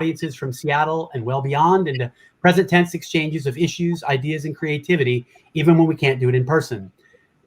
audiences from Seattle and well beyond into present tense exchanges of issues, ideas, and creativity, even when we can't do it in person.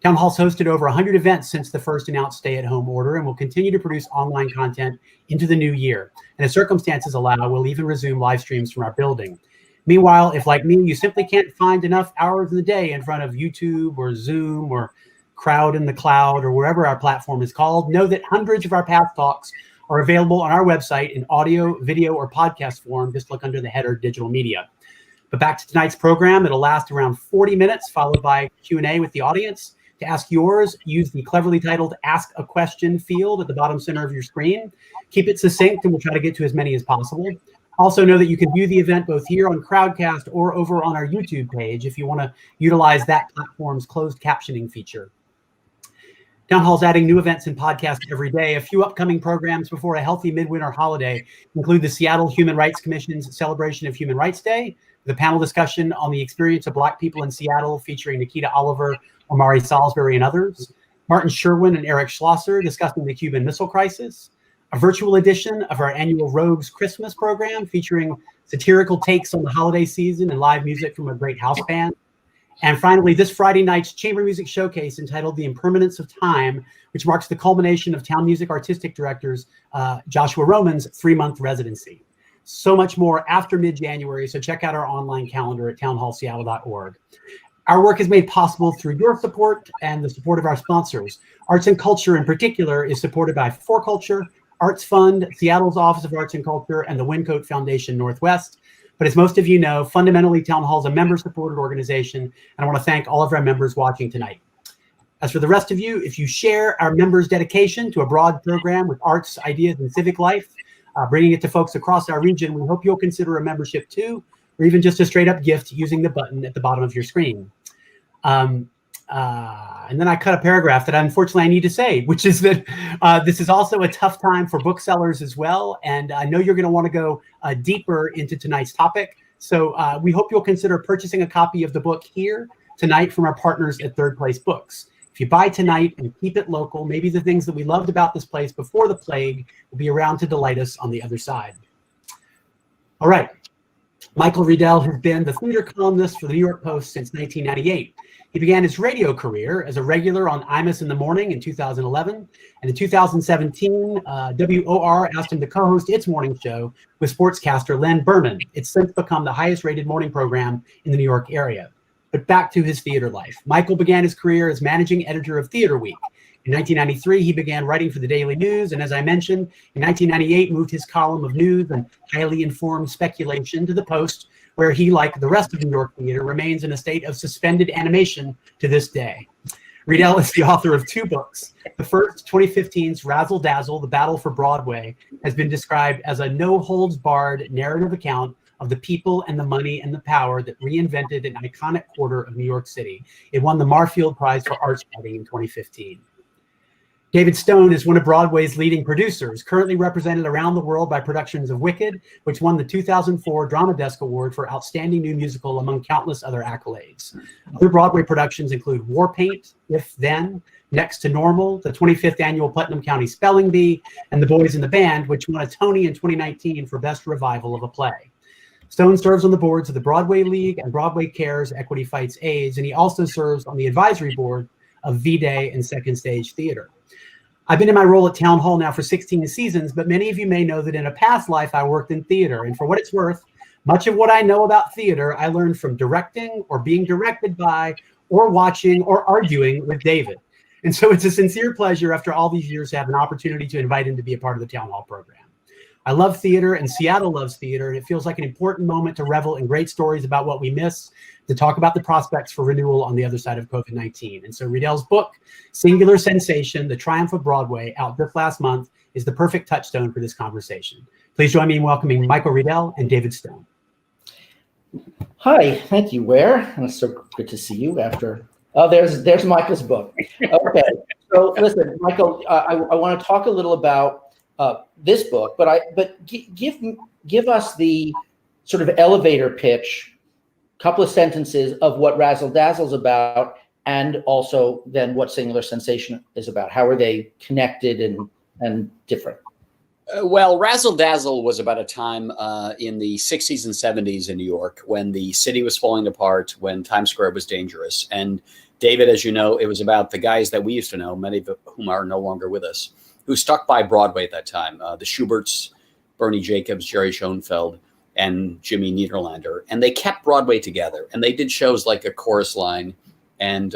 Town Hall's hosted over 100 events since the first announced stay-at-home order and will continue to produce online content into the new year. And as circumstances allow, we'll even resume live streams from our building. Meanwhile, if like me, you simply can't find enough hours in the day in front of YouTube or Zoom or Crowd in the Cloud or wherever our platform is called, know that hundreds of our past talks are available on our website in audio, video, or podcast form. Just look under the header Digital Media. But back to tonight's program. It'll last around 40 minutes, followed by Q&A with the audience. To ask yours, use the cleverly titled Ask a Question field at the bottom center of your screen. Keep it succinct, and we'll try to get to as many as possible. Also know that you can view the event both here on Crowdcast or over on our YouTube page if you want to utilize that platform's closed captioning feature. Town Hall's adding new events and podcasts every day. A few upcoming programs before a healthy midwinter holiday include the Seattle Human Rights Commission's celebration of Human Rights Day, the panel discussion on the experience of Black people in Seattle featuring Nikita Oliver, Omari Salisbury, and others, Martin Sherwin and Eric Schlosser discussing the Cuban Missile Crisis, a virtual edition of our annual Rogues Christmas program featuring satirical takes on the holiday season and live music from a great house band, and finally, this Friday night's chamber music showcase entitled The Impermanence of Time, which marks the culmination of town music artistic directors Joshua Roman's 3-month residency. So much more after mid-January, so check out our online calendar at townhallseattle.org. Our work is made possible through your support and the support of our sponsors. Arts and Culture in particular is supported by For Culture, Arts Fund, Seattle's Office of Arts and Culture, and the Wincote Foundation Northwest. But as most of you know, fundamentally, Town Hall is a member-supported organization, and I want to thank all of our members watching tonight. As for the rest of you, if you share our members' dedication to a broad program with arts, ideas, and civic life, bringing it to folks across our region, we hope you'll consider a membership too, or even just a straight-up gift using the button at the bottom of your screen. And then I cut a paragraph that unfortunately I need to say, which is that this is also a tough time for booksellers as well. And I know you're going to want to go deeper into tonight's topic. So we hope you'll consider purchasing a copy of the book here tonight from our partners at Third Place Books. If you buy tonight and keep it local, maybe the things that we loved about this place before the plague will be around to delight us on the other side. All right. Michael Riedel has been the theater columnist for the New York Post since 1998. He began his radio career as a regular on Imus in the Morning in 2011. And in 2017, WOR asked him to co-host its morning show with sportscaster Len Berman. It's since become the highest rated morning program in the New York area. But back to his theater life. Michael began his career as managing editor of Theater Week. In 1993, he began writing for the Daily News, and as I mentioned, in 1998, moved his column of news and highly informed speculation to the Post, where he, like the rest of New York theater, remains in a state of suspended animation to this day. Riedel is the author of 2 books. The first, 2015's Razzle Dazzle, The Battle for Broadway, has been described as a no-holds-barred narrative account of the people and the money and the power that reinvented an iconic quarter of New York City. It won the Marfield Prize for Arts Writing in 2015. David Stone is one of Broadway's leading producers, currently represented around the world by productions of Wicked, which won the 2004 Drama Desk Award for Outstanding New Musical, among countless other accolades. Other Broadway productions include War Paint, If Then, Next to Normal, the 25th Annual Putnam County Spelling Bee, and The Boys in the Band, which won a Tony in 2019 for Best Revival of a Play. Stone serves on the boards of the Broadway League and Broadway Cares Equity Fights AIDS, and he also serves on the advisory board of V-Day and Second Stage Theater. I've been in my role at Town Hall now for 16 seasons, but many of you may know that in a past life I worked in theater, and for what it's worth, much of what I know about theater I learned from directing or being directed by or watching or arguing with David. And so it's a sincere pleasure after all these years to have an opportunity to invite him to be a part of the Town Hall program. I love theater, and Seattle loves theater, and it feels like an important moment to revel in great stories about what we miss, to talk about the prospects for renewal on the other side of COVID-19. And so Riedel's book, Singular Sensation, The Triumph of Broadway, out just last month, is the perfect touchstone for this conversation. Please join me in welcoming Michael Riedel and David Stone. Hi, thank you, Ware. It's so good to see you after. Oh, there's Michael's book. Okay, so listen, Michael, I want to talk a little about this book, but give us the sort of elevator pitch, couple of sentences of what Razzle Dazzle's about, and also then what Singular Sensation is about. How are they connected and different? Well, Razzle Dazzle was about a time in the 60s and 70s in New York when the city was falling apart, when Times Square was dangerous. And David, as you know, it was about the guys that we used to know, many of whom are no longer with us, who stuck by Broadway at that time. The Schuberts, Bernie Jacobs, Jerry Schoenfeld, and Jimmy Niederlander. And they kept Broadway together. And they did shows like A Chorus Line and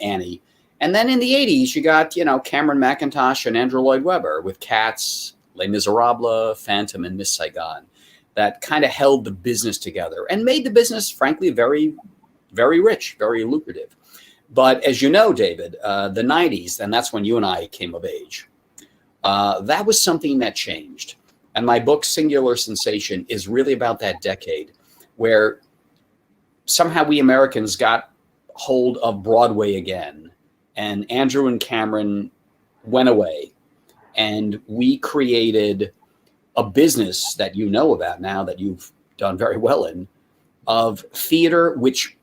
Annie. And then in the 80s, you got, Cameron McIntosh and Andrew Lloyd Webber with Cats, Les Miserables, Phantom, and Miss Saigon, that kind of held the business together and made the business, frankly, very, very rich, very lucrative. But as you know, David, the 90s, and that's when you and I came of age, that was something that changed. And my book, Singular Sensation, is really about that decade where somehow we Americans got hold of Broadway again. And Andrew and Cameron went away. And we created a business that you know about now, that you've done very well in, of theater, which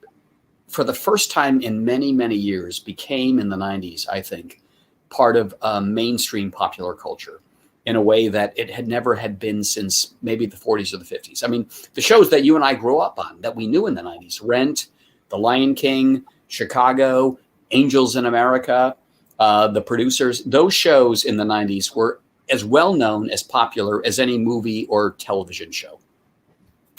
for the first time in many, many years became in the 90s, I think, part of mainstream popular culture in a way that it had never had been since maybe the 40s or the 50s. I mean, the shows that you and I grew up on, that we knew in the 90s, Rent, The Lion King, Chicago, Angels in America, The Producers, those shows in the 90s were as well known, as popular as any movie or television show.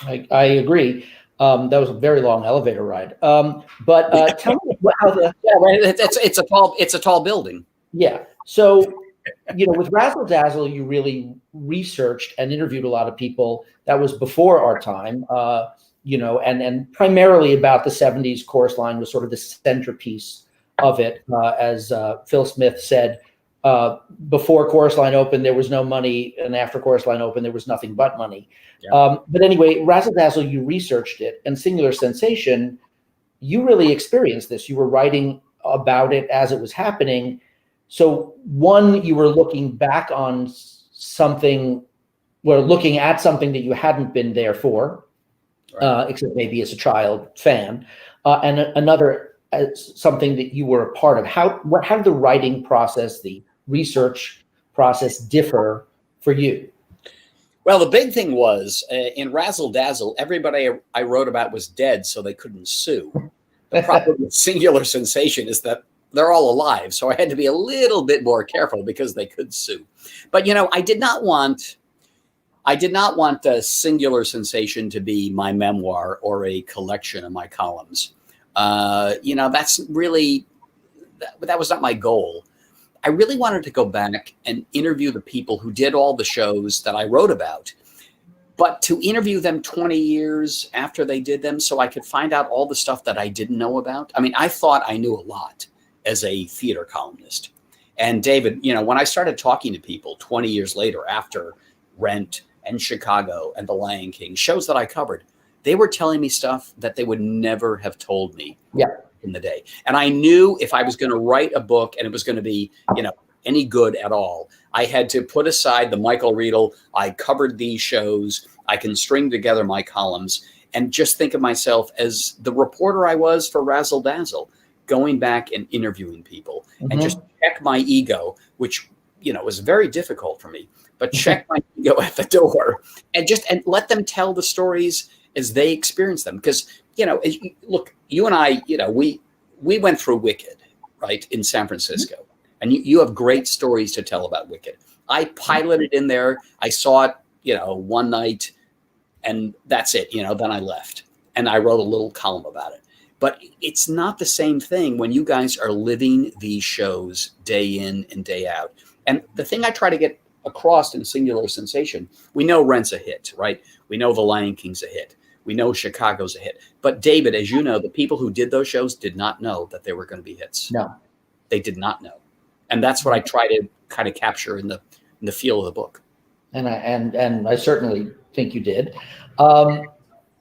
I agree. That was a very long elevator ride. But tell me how the it's a tall building. Yeah. So with Razzle Dazzle, you really researched and interviewed a lot of people. That was before our time. And primarily about the 70s. Chorus Line was sort of the centerpiece of it. As Phil Smith said, before Chorus Line opened, there was no money, and after Chorus Line opened, there was nothing but money. Yeah. But anyway, Razzle Dazzle, you researched it, and Singular Sensation, you really experienced this. You were writing about it as it was happening. So one, you were looking back on something, looking at something that you hadn't been there for, right. Except maybe as a child fan, and another as something that you were a part of. How did the writing process, the research process differ for you? Well, the big thing was in Razzle Dazzle, everybody I wrote about was dead, so they couldn't sue. The problem with Singular Sensation is that they're all alive, so I had to be a little bit more careful because they could sue. But I did not want Singular Sensation to be my memoir or a collection of my columns. That's really, that was not my goal. I really wanted to go back and interview the people who did all the shows that I wrote about, but to interview them 20 years after they did them so I could find out all the stuff that I didn't know about. I mean, I thought I knew a lot as a theater columnist. And David, when I started talking to people 20 years later after Rent and Chicago and The Lion King, shows that I covered, they were telling me stuff that they would never have told me in the day. And I knew if I was going to write a book and it was going to be, any good at all, I had to put aside the Michael Riedel, I covered these shows, I can string together my columns, and just think of myself as the reporter I was for Razzle Dazzle, going back and interviewing people and just check my ego, which, was very difficult for me, but check my ego at the door and let them tell the stories as they experience them. Because, look, you and I, we went through Wicked, right, in San Francisco. And you have great stories to tell about Wicked. I piloted in there. I saw it, one night, and that's it. Then I left. And I wrote a little column about it. But it's not the same thing when you guys are living these shows day in and day out. And the thing I try to get across in Singular Sensation, we know Rent's a hit, right? We know The Lion King's a hit. We know Chicago's a hit. But David, as you know, the people who did those shows did not know that they were going to be hits. No. They did not know. And that's what I try to kind of capture in the feel of the book. And I certainly think you did.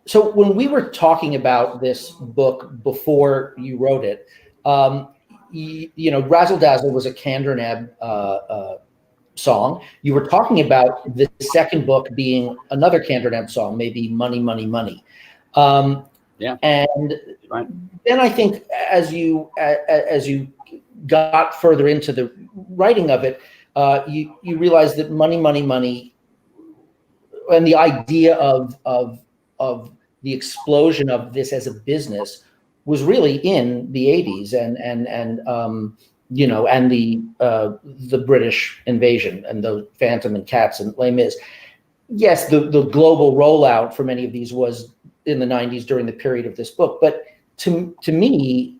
So when we were talking about this book before you wrote it, Razzle Dazzle was a Cantor song. You were talking about the second book being another Cantor song, maybe Money, Money, Money. And right. Then I think as you got further into the writing of it, you realize that money, and the idea of the explosion of this as a business was really in the 80s, and the British invasion and the Phantom and Cats and Les Mis. Yes, the global rollout for many of these was in the 90s during the period of this book. But to me,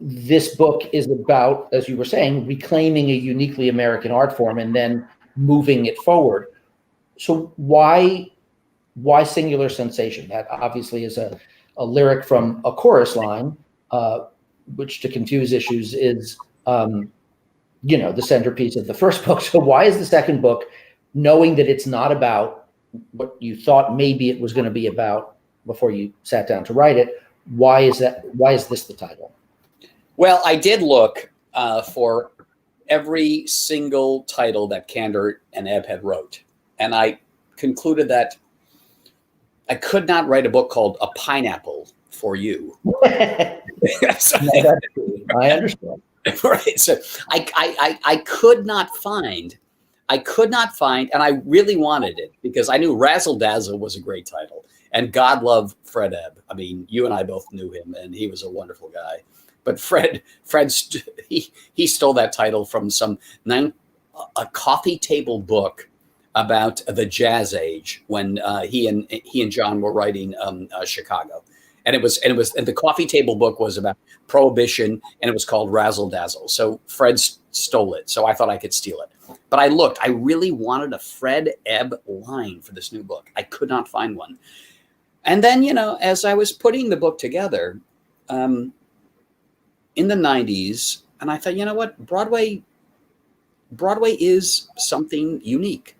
this book is about, as you were saying, reclaiming a uniquely American art form and then moving it forward. So why singular sensation? That obviously is a lyric from a chorus line, which, to confuse issues, is the centerpiece of the first book. So why is the second book, knowing that it's not about what you thought maybe it was going to be about before you sat down to write it, why is this the title? Well, I did look for every single title that Cantor and Ebb had wrote, and I concluded that I could not write a book called A Pineapple for You. I understand. Right. So I could not find, and I really wanted it because I knew Razzle Dazzle was a great title, and God love Fred Ebb. I mean, you and I both knew him, and he was a wonderful guy. But Fred, he stole that title from a coffee table book about the Jazz Age when he and John were writing Chicago, and the coffee table book was about Prohibition, and it was called Razzle Dazzle. So Fred stole it, so I thought I could steal it. But I looked. I really wanted a Fred Ebb line for this new book. I could not find one. And then, as I was putting the book together, in the 90s, and I thought, you know what, Broadway is something unique.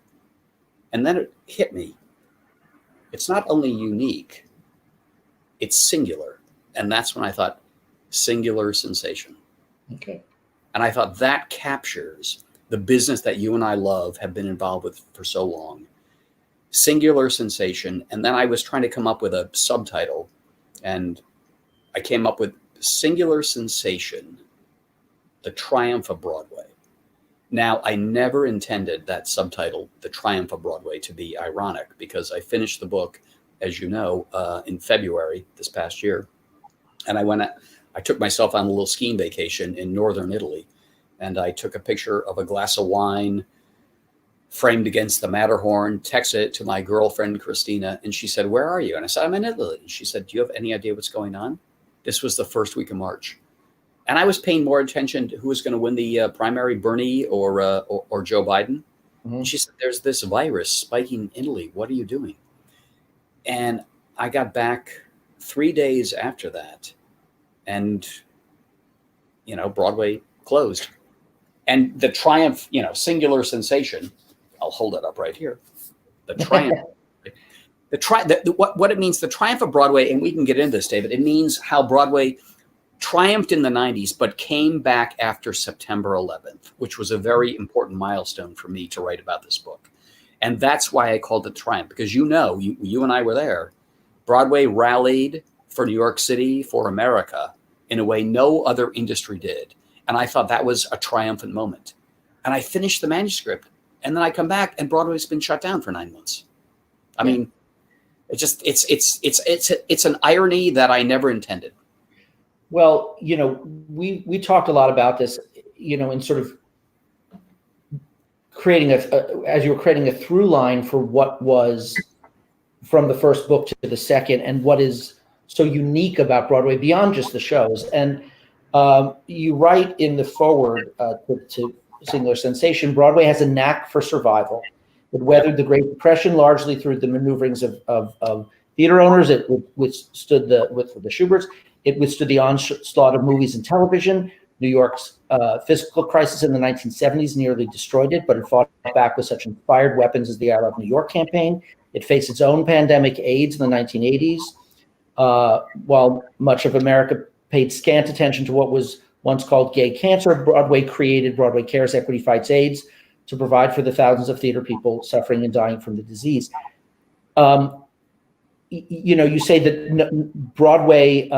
And then it hit me. It's not only unique, it's singular. And that's when I thought, singular sensation. Okay. And I thought that captures the business that you and I love, have been involved with for so long. Singular sensation. And then I was trying to come up with a subtitle, and I came up with Singular Sensation, The Triumph of Broadway. Now, I never intended that subtitle, The Triumph of Broadway, to be ironic, because I finished the book, as you know, in February this past year. And I took myself on a little skiing vacation in northern Italy. And I took a picture of a glass of wine framed against the Matterhorn, texted it to my girlfriend, Christina. And she said, "Where are you?" And I said, "I'm in Italy." And she said, "Do you have any idea what's going on?" This was the first week of March. And I was paying more attention to who was going to win the primary, Bernie or Joe Biden. Mm-hmm. She said, "There's this virus spiking in Italy. What are you doing?" And I got back 3 days after that, and, Broadway closed. And the Triumph, singular sensation, I'll hold it up right here. The Triumph. What it means, the Triumph of Broadway, and we can get into this, David, it means how Broadway triumphed in the 90s, but came back after September 11th, which was a very important milestone for me to write about this book. And that's why I called it Triumph, because you and I were there. Broadway rallied for New York City, for America, in a way no other industry did. And I thought that was a triumphant moment. And I finished the manuscript, and then I come back, and Broadway's been shut down for 9 months. I mean, it's an irony that I never intended. Well, we talked a lot about this, in sort of creating as you were creating a through line for what was from the first book to the second, and what is so unique about Broadway beyond just the shows. And you write in the foreword to Singular Sensation, Broadway has a knack for survival. It weathered the Great Depression largely through the maneuverings of theater owners. It withstood with the Schuberts. It withstood the onslaught of movies and television. New York's fiscal crisis in the 1970s nearly destroyed it, but it fought back with such inspired weapons as the I Love New York campaign. It faced its own pandemic AIDS in the 1980s, while much of America paid scant attention to what was once called gay cancer. Broadway created Broadway Cares, Equity Fights AIDS, to provide for the thousands of theater people suffering and dying from the disease. You say that Broadway,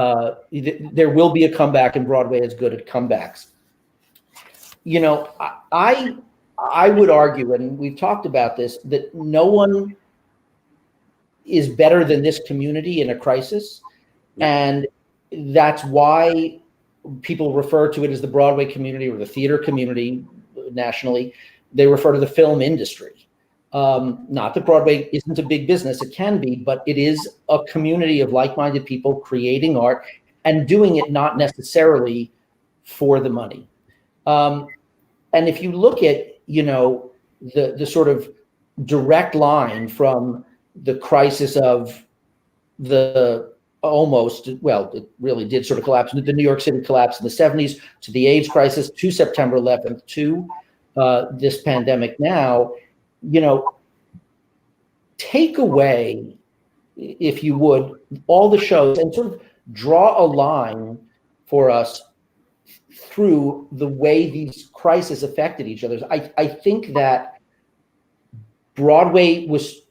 there will be a comeback, and Broadway is good at comebacks. I I would argue, and we've talked about this, that no one is better than this community in a crisis. Yeah. And that's why people refer to it as the Broadway community or the theater community nationally. They refer to the film industry. Not that Broadway isn't a big business, it can be, but it is a community of like-minded people creating art and doing it not necessarily for the money. And if you look at, the sort of direct line from the crisis of it really did sort of collapse, the New York City collapse in the 70s, to the AIDS crisis, to September 11th, to this pandemic now, take away, if you would, all the shows and sort of draw a line for us through the way these crises affected each other. I think that Broadway was,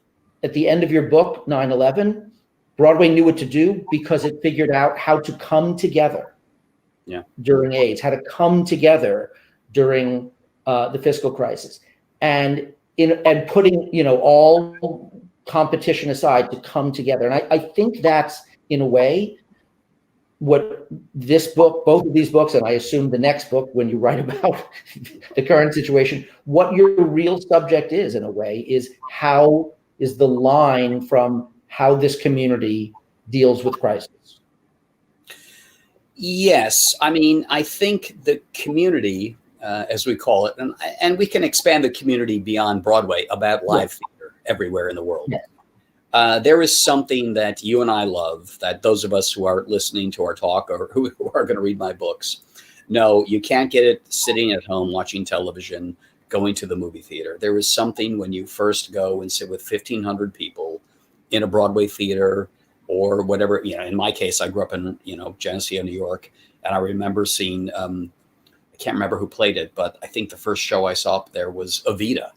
at the end of your book, 9/11, Broadway knew what to do because it figured out how to come together during AIDS, how to come together during the fiscal crisis, and putting all competition aside to come together. And I think that's, in a way, what this book, both of these books, and I assume the next book, when you write about the current situation, what your real subject is, in a way, is how is the line from how this community deals with crisis. Yes. I mean, I think the community, as we call it, and we can expand the community beyond Broadway about live theater everywhere in the world. Yes. There is something that you and I love, that those of us who are listening to our talk or who are going to read my books know you can't get it sitting at home watching television, going to the movie theater. There is something when you first go and sit with 1,500 people in a Broadway theater or whatever. In my case, I grew up in, Geneseo, New York. And I remember seeing, I can't remember who played it, but I think the first show I saw up there was Evita,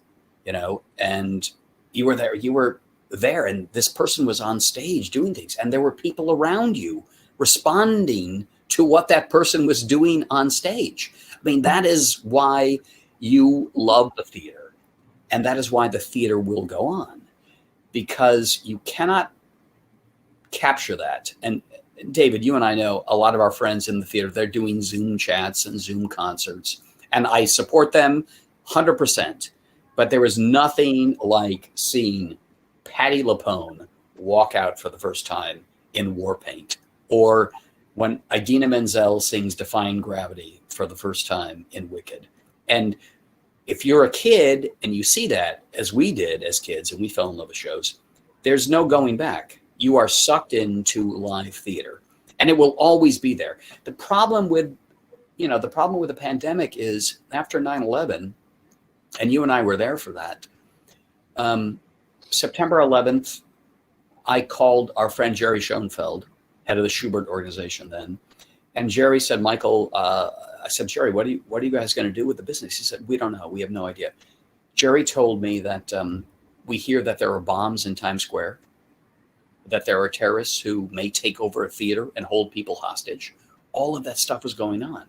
and you were there and this person was on stage doing things, and there were people around you responding to what that person was doing on stage. I mean, that is why you love the theater, and that is why the theater will go on, because you cannot capture that. And David, you and I know a lot of our friends in the theater, they're doing Zoom chats and Zoom concerts, and I support them 100%, but there is nothing like seeing Patti LuPone walk out for the first time in War Paint, or when Idina Menzel sings Defying Gravity for the first time in Wicked. And if you're a kid and you see that, as we did as kids, and we fell in love with shows, there's no going back. You are sucked into live theater, and it will always be there. The problem with the pandemic is after 9/11, and you and I were there for that, September 11th, I called our friend Jerry Schoenfeld, head of the Schubert organization then. And Jerry said, Michael, I said, Jerry, what are you guys going to do with the business? He said, we don't know. We have no idea. Jerry told me that we hear that there are bombs in Times Square, that there are terrorists who may take over a theater and hold people hostage. All of that stuff was going on.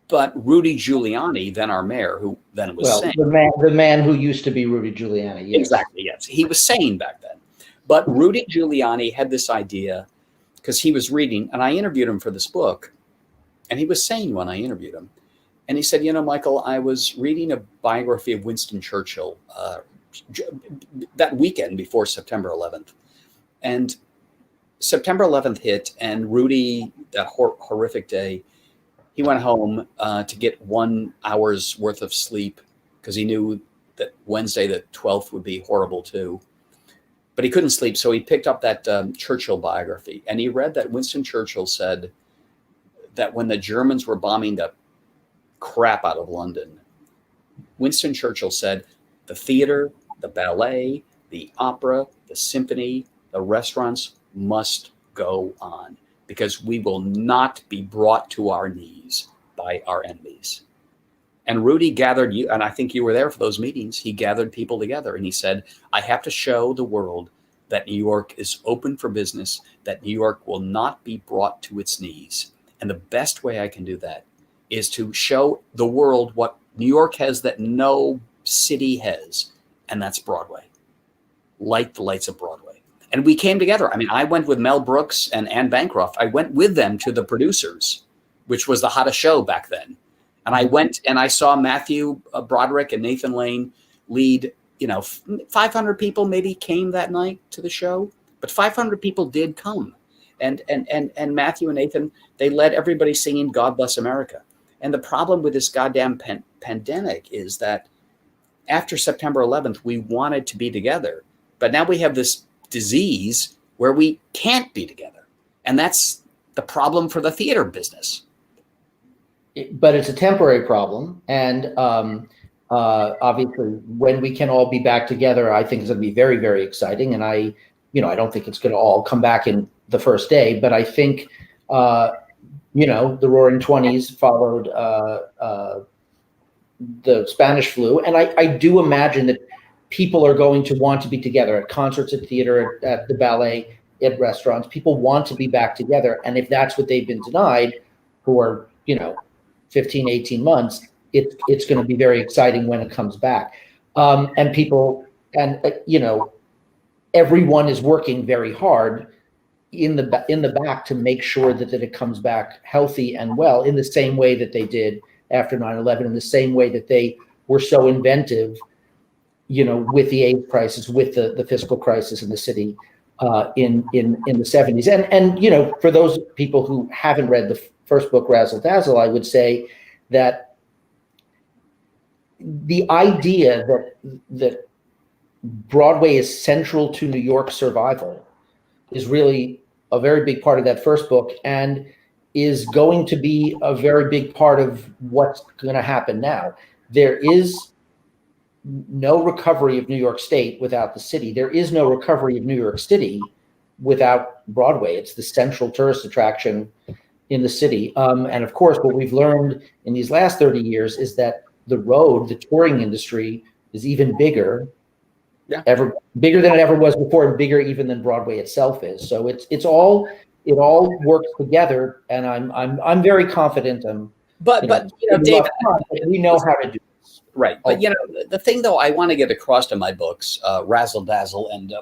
But Rudy Giuliani, then our mayor, who then was saying, the man who used to be Rudy Giuliani. Yes. Exactly, yes. He was sane back then. But Rudy Giuliani had this idea because he was reading, and I interviewed him for this book, and he was sane when I interviewed him. And he said, Michael, I was reading a biography of Winston Churchill that weekend before September 11th. And September 11th hit, and Rudy, that horrific day, he went home to get 1 hour's worth of sleep because he knew that Wednesday the 12th would be horrible too. But he couldn't sleep, so he picked up that Churchill biography, and he read that Winston Churchill said that when the Germans were bombing the crap out of London, Winston Churchill said, the theater, the ballet, the opera, the symphony, the restaurants must go on, because we will not be brought to our knees by our enemies. And Rudy gathered you, and I think you were there for those meetings. He gathered people together and he said, I have to show the world that New York is open for business, that New York will not be brought to its knees. And the best way I can do that is to show the world what New York has that no city has, and that's Broadway. Light the lights of Broadway. And we came together. I mean, I went with Mel Brooks and Anne Bancroft. I went with them to the producers, which was the hottest show back then. And I went and I saw Matthew Broderick and Nathan Lane lead. 500 people maybe came that night to the show, but 500 people did come. And Matthew and Nathan, they led everybody singing God Bless America. And the problem with this goddamn pandemic is that after September 11th, we wanted to be together. But now we have this disease where we can't be together. And that's the problem for the theater business. But it's a temporary problem. And obviously, when we can all be back together, I think it's going to be very, very exciting. And I don't think it's going to all come back in the first day. But I think, the Roaring '20s followed the Spanish flu. And I do imagine that people are going to want to be together at concerts, at theater, at the ballet, at restaurants. People want to be back together. And if that's what they've been denied for, 15, 18 months, it's going to be very exciting when it comes back. And people, everyone is working very hard in the back to make sure that it comes back healthy and well, in the same way that they did after 9/11, in the same way that they were so inventive, with the AIDS crisis, with the fiscal crisis in the city in the 70s. And for those people who haven't read the first book, Razzle Dazzle, I would say that the idea that Broadway is central to New York's survival is really a very big part of that first book, and is going to be a very big part of what's going to happen now. There is no recovery of New York State without the city. There is no recovery of New York City without Broadway. It's the central tourist attraction in the city. And of course, what we've learned in these last 30 years is that the touring industry is even bigger, bigger than it ever was before, and bigger even than Broadway itself is. So it all works together, and I'm very confident. But David, we know how to do this. Right. But the thing though I want to get across to my books, Razzle Dazzle and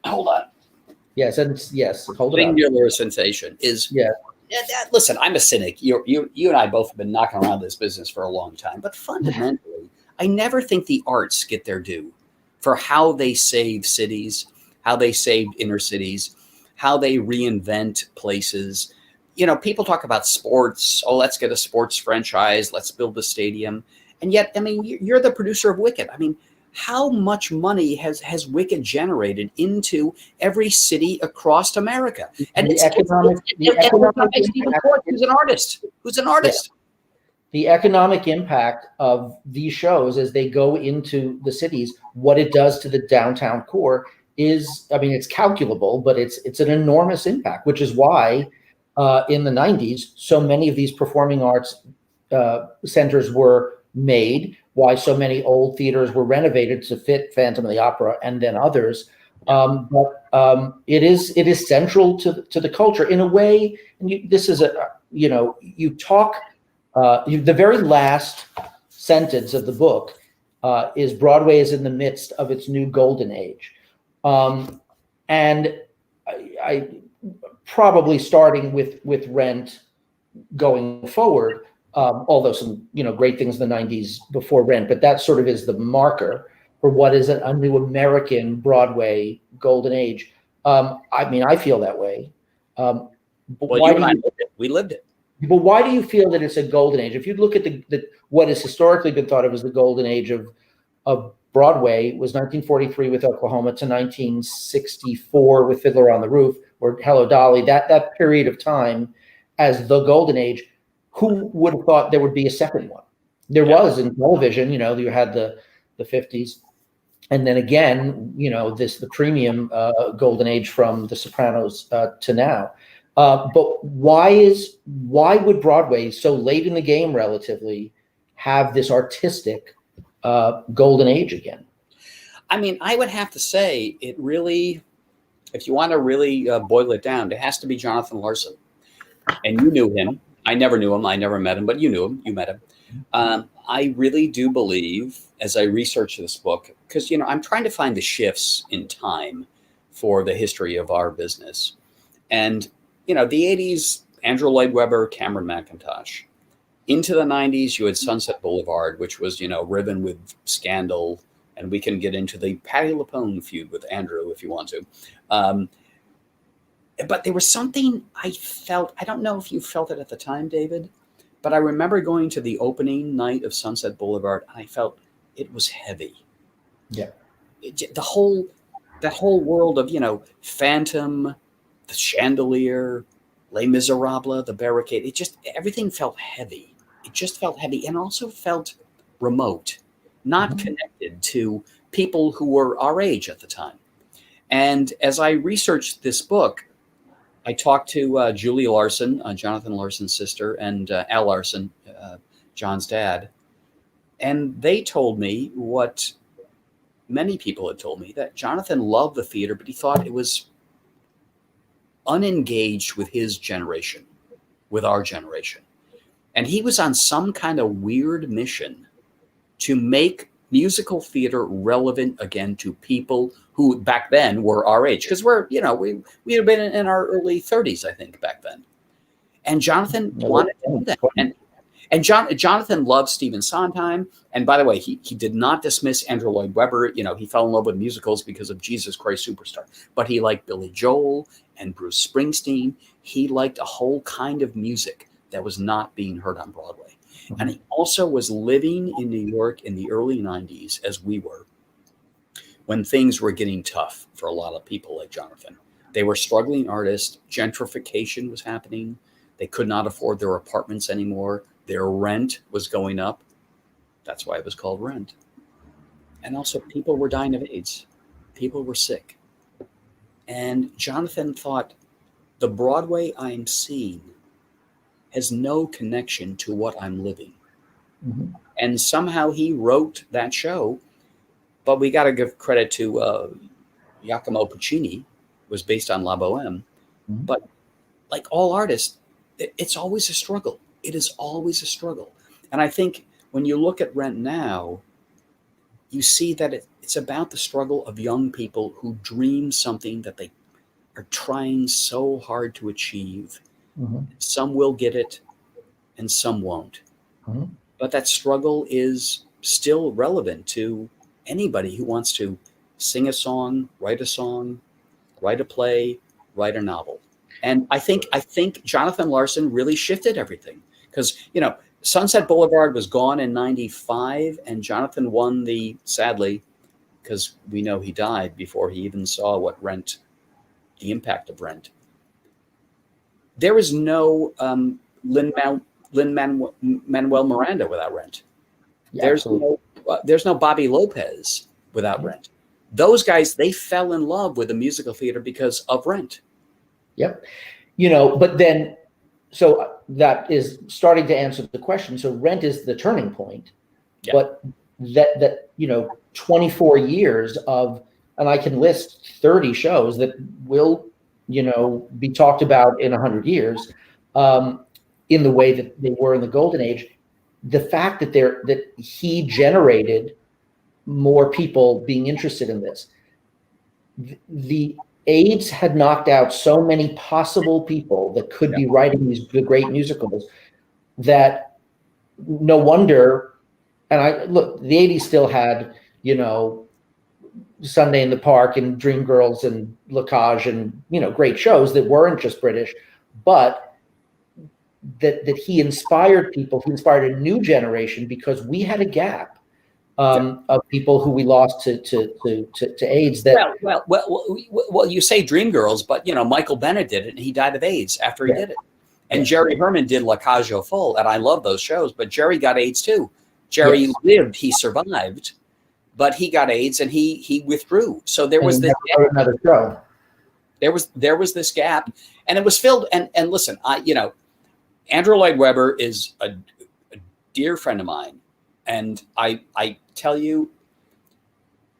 hold on. Yes, hold it on. Singular sensation is listen, I'm a cynic. You and I both have been knocking around this business for a long time, but fundamentally, I never think the arts get their due for how they save cities, how they saved inner cities, how they reinvent places. People talk about sports. Oh, let's get a sports franchise. Let's build a stadium. And yet, I mean, you're the producer of Wicked. I mean, how much money has Wicked generated into every city across America? And who's an artist? Who's an artist? The economic impact of these shows as they go into the cities, what it does to the downtown core is, I mean, it's calculable, but it's an enormous impact, which is why in the 90s, so many of these performing arts centers were made, why so many old theaters were renovated to fit Phantom of the Opera and then others. But it is central to the culture in a way. And you talk. The very last sentence of the book is Broadway is in the midst of its new golden age, and I probably starting with Rent going forward. Although some great things in the 90s before Rent, but that sort of is the marker for what is a new American Broadway golden age. I mean, I feel that way. We lived it. But why do you feel that it's a golden age? If you look at what has historically been thought of as the golden age of Broadway, was 1943 with Oklahoma to 1964 with Fiddler on the Roof or Hello Dolly. That period of time as the golden age. Who would have thought there would be a second one? There was in television. You had the 50s, and then again, the premium golden age from The Sopranos to now. But why would Broadway, so late in the game relatively, have this artistic golden age again? I mean, I would have to say it really, if you want to really boil it down, it has to be Jonathan Larson. And you knew him. I never knew him. I never met him, but you knew him. You met him. I really do believe, as I research this book, because, I'm trying to find the shifts in time for the history of our business. And, the 80s, Andrew Lloyd Webber, Cameron McIntosh. Into the 90s, you had Sunset Boulevard, which was, riven with scandal. And we can get into the Patti LuPone feud with Andrew if you want to. But there was something I felt, I don't know if you felt it at the time, David, but I remember going to the opening night of Sunset Boulevard, and I felt it was heavy. Yeah. That whole world of, Phantom, the Chandelier, Les Miserables, the Barricade, everything felt heavy. It just felt heavy and also felt remote, not connected to people who were our age at the time. And as I researched this book, I talked to Julie Larson, Jonathan Larson's sister, and Al Larson, John's dad. And they told me what many people had told me, that Jonathan loved the theater, but he thought it was unengaged with his generation, with our generation. And he was on some kind of weird mission to make musical theater relevant again to people who back then were our age, because we had been in our early 30s, I think, back then. And Jonathan wanted to do that. And Jonathan loved Stephen Sondheim. And by the way, he did not dismiss Andrew Lloyd Webber. He fell in love with musicals because of Jesus Christ Superstar. But he liked Billy Joel and Bruce Springsteen. He liked a whole kind of music that was not being heard on Broadway. And he also was living in New York in the early 90s, as we were, when things were getting tough for a lot of people like Jonathan. They were struggling artists. Gentrification was happening. They could not afford their apartments anymore. Their rent was going up. That's why it was called Rent. And also, people were dying of AIDS. People were sick. And Jonathan thought, the Broadway I'm seeing has no connection to what I'm living. And somehow he wrote that show. But we got to give credit to Giacomo Puccini, was based on La Boheme. But like all artists, it's always a struggle. It is always a struggle. And I think when you look at Rent now, you see that it's about the struggle of young people who dream something that they are trying so hard to achieve. Some will get it and some won't. But that struggle is still relevant to anybody who wants to sing a song, write a play, write a novel. And I think Jonathan Larson really shifted everything, because, Sunset Boulevard was gone in 95, and Jonathan won sadly, because we know he died before he even saw the impact of Rent. There is no Lin-Manuel Miranda without Rent. Yeah, There's no Bobby Lopez without Rent. Those guys, they fell in love with the musical theater because of Rent. Yep. But then, so that is starting to answer the question. So Rent is the turning point, but that 24 years of, and I can list 30 shows that will, be talked about in 100 years, in the way that they were in the golden age. The fact that he generated more people being interested in this, the AIDS had knocked out so many possible people that could be writing the great musicals, that no wonder. And the 80s still had, Sunday in the Park and Dreamgirls and La Cage and, great shows that weren't just British, but that he inspired people. He inspired a new generation, because we had a gap of people who we lost to AIDS. Well, you say Dreamgirls, but Michael Bennett did it, and he died of AIDS after he did it. And Jerry Herman did La Cage aux Folles, and I love those shows. But Jerry got AIDS too. Jerry lived; he survived, but he got AIDS and he withdrew. So there was this another show. There was this gap, and it was filled. And listen, Andrew Lloyd Webber is a dear friend of mine. And I tell you,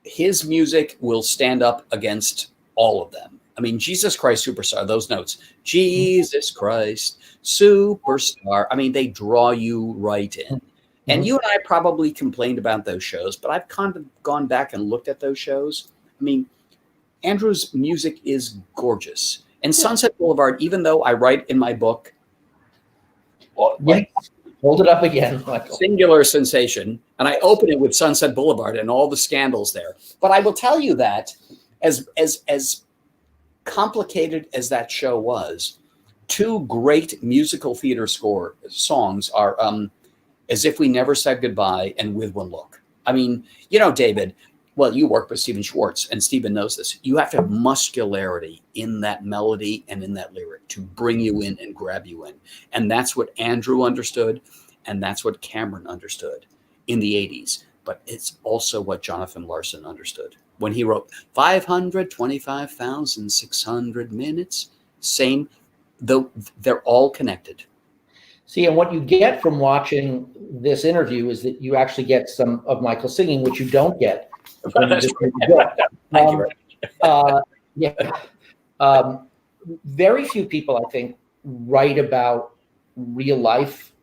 his music will stand up against all of them. I mean, Jesus Christ Superstar, those notes, Jesus Christ Superstar. I mean, they draw you right in. And you and I probably complained about those shows, but I've kind of gone back and looked at those shows. I mean, Andrew's music is gorgeous. And Sunset Boulevard, even though I write in my book, like, hold it up again, Michael. Singular sensation, and I open it with Sunset Boulevard and all the scandals there. But I will tell you that as complicated as that show was, two great musical theater score songs are As If We Never Said Goodbye and With One Look. I mean, you know, David, well, you work with Stephen Schwartz, and Stephen knows this. You have to have muscularity in that melody and in that lyric to bring you in and grab you in. And that's what Andrew understood, and that's what Cameron understood in the 80s. But it's also what Jonathan Larson understood when he wrote 525,600 minutes. Same, though they're all connected. See, and what you get from watching this interview is that you actually get some of Michael singing, which you don't get. Thank you. Very few people, I think, write about real life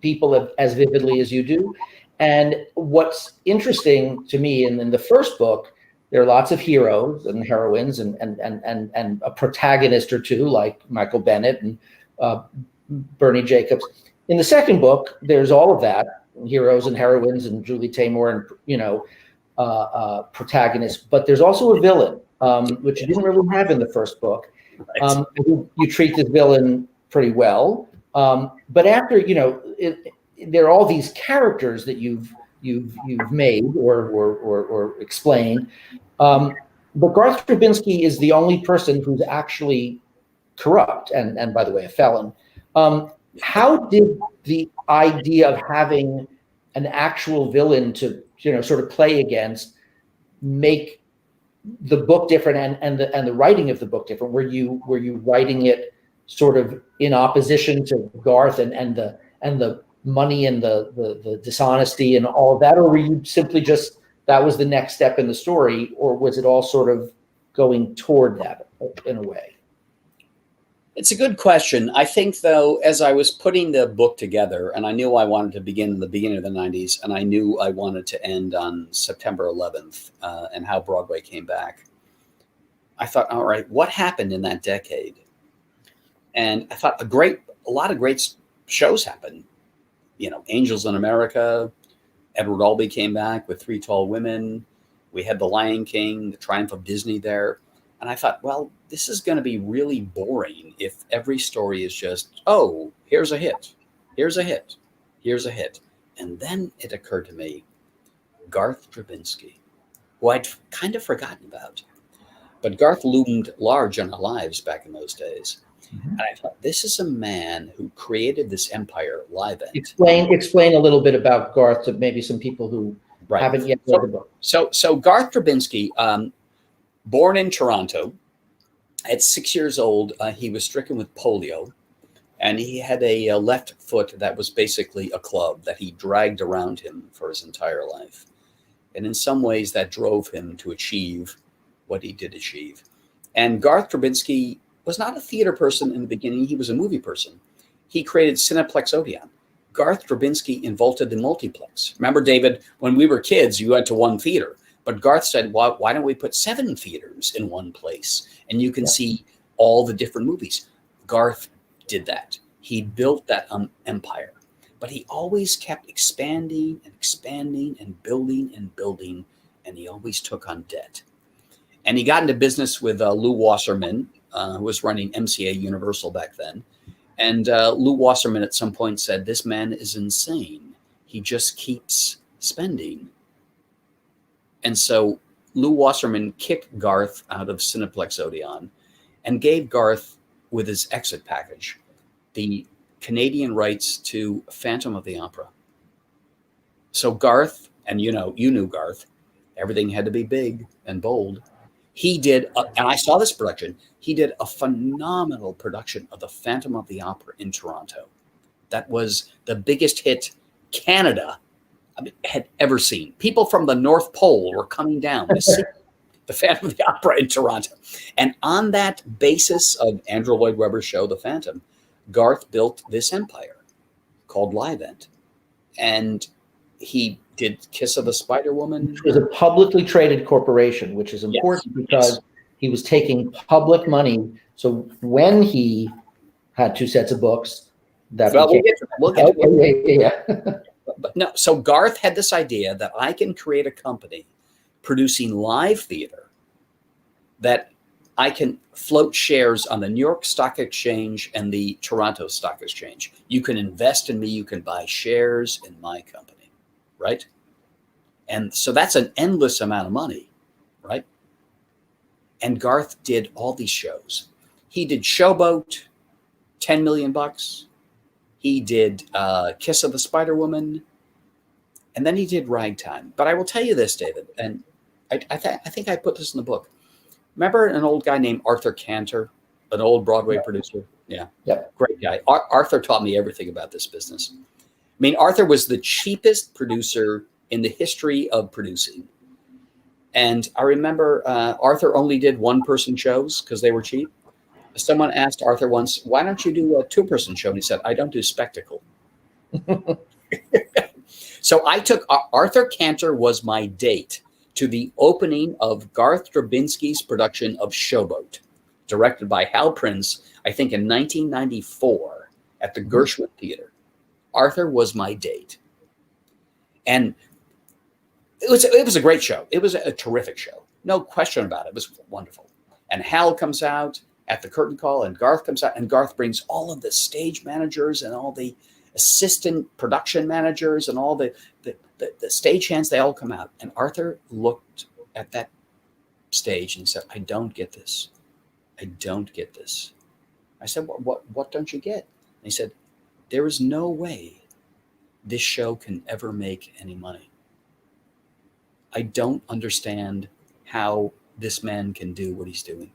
people as vividly as you do. And what's interesting to me, in the first book, there are lots of heroes and heroines and a protagonist or two like Michael Bennett and Bernie Jacobs. In the second book, there's all of that, heroes and heroines and Julie Taymor and, you know, protagonists, but there's also a villain, which you didn't really have in the first book. Right. You treat this villain pretty well, but after, you know, there are all these characters that you've made or explained, but Garth Drabinsky is the only person who's actually corrupt and by the way, a felon. How did the idea of having an actual villain to, you know, sort of play against make the book different and the writing of the book different? Were you writing it sort of in opposition to Garth and the money and the dishonesty and all of that, or were you simply just that was the next step in the story, or was it all sort of going toward that in a way? It's a good question. I think, though, as I was putting the book together, and I knew I wanted to begin in the beginning of the 90s, and I knew I wanted to end on September 11th and how Broadway came back, I thought, all right, what happened in that decade? And I thought a lot of great shows happened. You know, Angels in America, Edward Albee came back with Three Tall Women. We had The Lion King, The Triumph of Disney there. And I thought, well, this is going to be really boring if every story is just, oh, here's a hit, here's a hit, here's a hit. And then it occurred to me, Garth Drabinsky, who I'd kind of forgotten about. But Garth loomed large in our lives back in those days. Mm-hmm. And I thought, this is a man who created this empire live at. Explain a little bit about Garth to maybe some people who haven't yet read the book. So Garth Drabinsky, born in Toronto, at 6 years old, he was stricken with polio, and he had a left foot that was basically a club that he dragged around him for his entire life. And in some ways that drove him to achieve what he did achieve. And Garth Drabinsky was not a theater person in the beginning. He was a movie person. He created Cineplex Odeon. Garth Drabinsky invented the multiplex. Remember, David, when we were kids, you went to one theater. But Garth said, well, why don't we put 7 theaters in one place? And you can see all the different movies. Garth did that. He built that empire. But he always kept expanding and expanding and building and building. And he always took on debt. And he got into business with Lou Wasserman, who was running MCA Universal back then. And Lou Wasserman at some point said, this man is insane. He just keeps spending. And so Lou Wasserman kicked Garth out of Cineplex Odeon and gave Garth, with his exit package, the Canadian rights to Phantom of the Opera. So Garth, and you knew Garth, everything had to be big and bold. He did, and I saw this production, he did a phenomenal production of the Phantom of the Opera in Toronto. That was the biggest hit Canada had ever seen. People from the North Pole were coming down to see. the Phantom of the Opera in Toronto. And on that basis of Andrew Lloyd Webber's show, The Phantom, Garth built this empire called Livent. And he did Kiss of the Spider Woman. It was a publicly traded corporation, which is important because he was taking public money. So when he had two sets of books, we'll get to that. Yeah. But no, so Garth had this idea that I can create a company producing live theater that I can float shares on the New York Stock Exchange and the Toronto Stock Exchange. You can invest in me. You can buy shares in my company, right? And so that's an endless amount of money, right? And Garth did all these shows. He did Showboat, $10 million. He did Kiss of the Spider Woman. And then he did Ragtime. But I will tell you this, David, and I think I put this in the book. Remember an old guy named Arthur Cantor, an old Broadway producer? Yeah. Yep. Great guy. Arthur taught me everything about this business. I mean, Arthur was the cheapest producer in the history of producing. And I remember Arthur only did one-person shows because they were cheap. Someone asked Arthur once, why don't you do a two-person show? And he said, I don't do spectacle. So I took Arthur Cantor was my date to the opening of Garth Drabinsky's production of Showboat, directed by Hal Prince, I think in 1994 at the Gershwin Theater. Arthur was my date. And it was a great show. It was a terrific show. No question about it. It was wonderful. And Hal comes out at the curtain call, and Garth comes out, and Garth brings all of the stage managers and all the assistant production managers and all the stage hands. They all come out. And Arthur looked at that stage and said, I don't get this. I don't get this. I said, what don't you get? And he said, there is no way this show can ever make any money. I don't understand how this man can do what he's doing.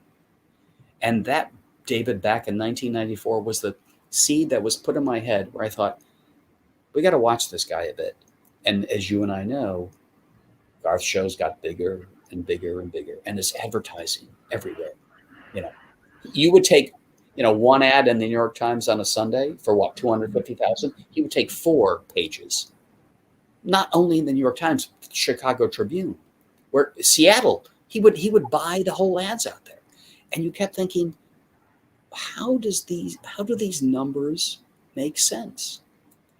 And that, David, back in 1994 was the seed that was put in my head where I thought, we got to watch this guy a bit. And as you and I know, Garth's shows got bigger and bigger and bigger, and his advertising everywhere. You know, you would take, one ad in the New York Times on a Sunday for what, 250,000? He would take 4 pages. Not only in the New York Times, Chicago Tribune, where Seattle, he would buy the whole ads out there. And you kept thinking, how do these numbers make sense?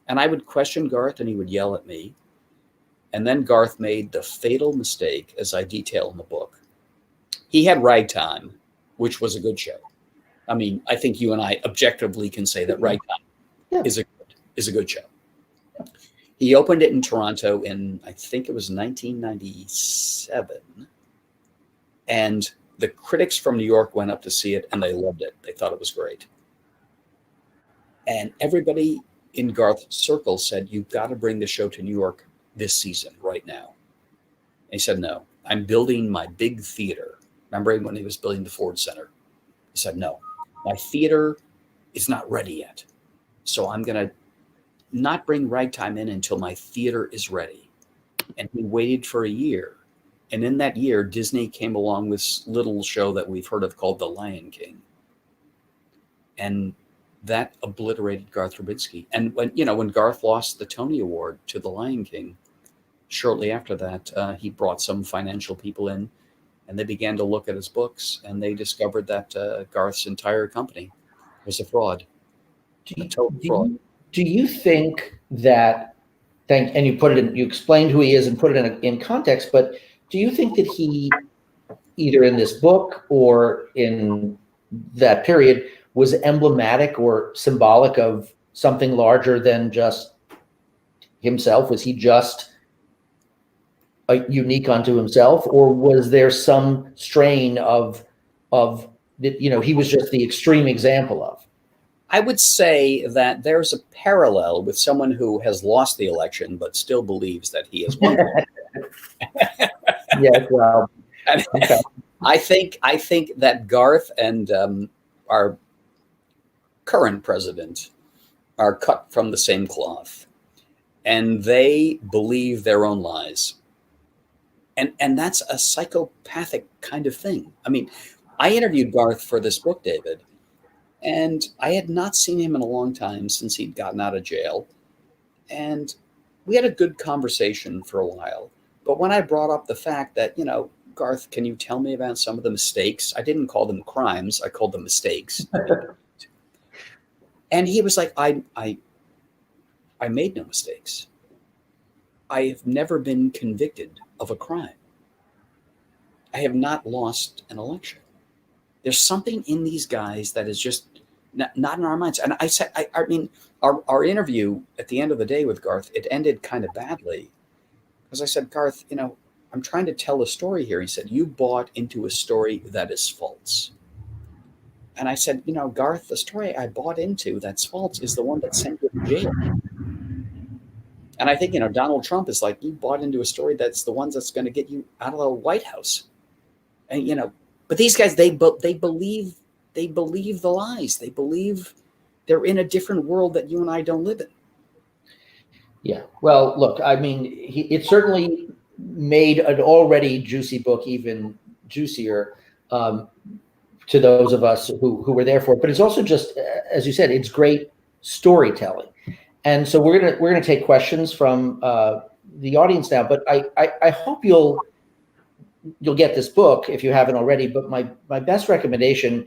And I would question Garth and he would yell at me. And then Garth made the fatal mistake, as I detail in the book. He had Ragtime, which was a good show. I mean, I think you and I objectively can say that Ragtime is a good show. He opened it in Toronto in, I think it was 1997. And the critics from New York went up to see it and they loved it. They thought it was great. And everybody in Garth's circle said, you've got to bring the show to New York this season, right now. And he said, no, I'm building my big theater. Remember when he was building the Ford Center? He said, no, my theater is not ready yet. So I'm going to not bring Ragtime in until my theater is ready. And he waited for a year. And in that year, Disney came along with this little show that we've heard of called The Lion King. And that obliterated Garth Drabinsky. And when Garth lost the Tony Award to The Lion King, shortly after that, he brought some financial people in and they began to look at his books and they discovered that Garth's entire company was a fraud. A total fraud. Do you think that, and you explained who he is and put it in context, but do you think that he, either in this book or in that period, was emblematic or symbolic of something larger than just himself? Was he just unique unto himself, or was there some strain of he was just the extreme example of? I would say that there's a parallel with someone who has lost the election but still believes that he has won. Yes, well, okay. I think that Garth and our current president are cut from the same cloth, and they believe their own lies. And that's a psychopathic kind of thing. I mean, I interviewed Garth for this book, David, and I had not seen him in a long time since he'd gotten out of jail. And we had a good conversation for a while. But when I brought up the fact that, Garth, can you tell me about some of the mistakes? I didn't call them crimes. I called them mistakes. And he was like, I made no mistakes. I have never been convicted of a crime. I have not lost an election. There's something in these guys that is just not in our minds. And I said, I mean, our interview at the end of the day with Garth, it ended kind of badly. Because I said, Garth, I'm trying to tell a story here. He said, you bought into a story that is false. And I said, Garth, the story I bought into that's false is the one that sent you to jail. And I think, Donald Trump is like, you bought into a story that's the one that's going to get you out of the White House. And, but these guys, they believe the lies. They believe they're in a different world that you and I don't live in. Yeah. Well, look, I mean, it certainly made an already juicy book even juicier to those of us who were there for it. But it's also just, as you said, it's great storytelling. And so we're gonna take questions from the audience now. But I hope you'll get this book if you haven't already. But my best recommendation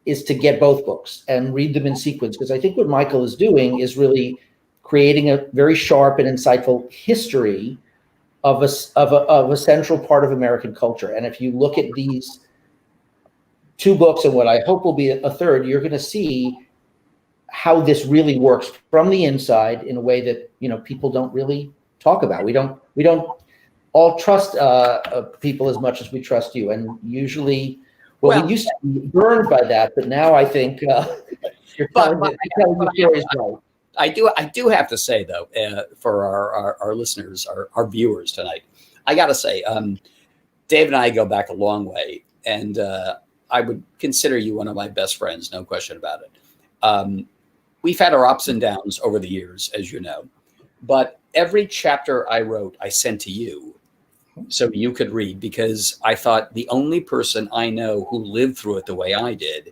is to get both books and read them in sequence, because I think what Michael is doing is really creating a very sharp and insightful history of a central part of American culture. And if you look at these two books and what I hope will be a third, you're going to see how this really works from the inside in a way that people don't really talk about. We don't all trust people as much as we trust you, and usually, we used to be burned by that, but now I think you're telling the stories right. I do have to say though, for our listeners, our viewers tonight, I got to say, Dave and I go back a long way, and I would consider you one of my best friends, no question about it. We've had our ups and downs over the years, as you know, but every chapter I wrote, I sent to you so you could read, because I thought the only person I know who lived through it the way I did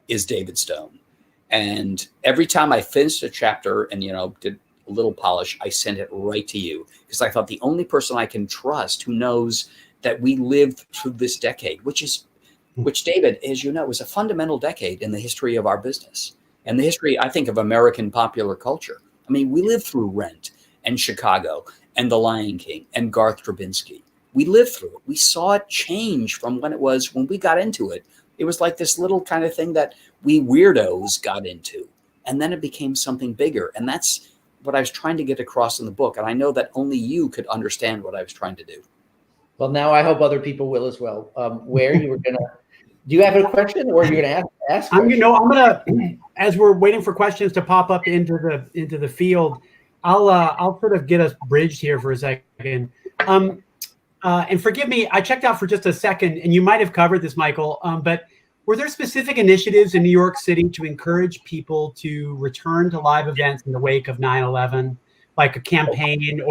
is David Stone. And every time I finished a chapter and, did a little polish, I sent it right to you, because I thought the only person I can trust who knows that we lived through this decade, which David, as you know, was a fundamental decade in the history of our business and the history, I think, of American popular culture. I mean, we lived through Rent and Chicago and The Lion King and Garth Drabinsky. We lived through it. We saw it change from when it was when we got into it. It was like this little kind of thing that we weirdos got into, and then it became something bigger. And that's what I was trying to get across in the book. And I know that only you could understand what I was trying to do. Well, now I hope other people will as well. Where you were going to, do you have a question, or are you going to ask? I'm going to, as we're waiting for questions to pop up into the field, I'll sort of get us bridged here for a second. And forgive me, I checked out for just a second, and you might have covered this, Michael, but were there specific initiatives in New York City to encourage people to return to live events in the wake of 9/11, like a campaign,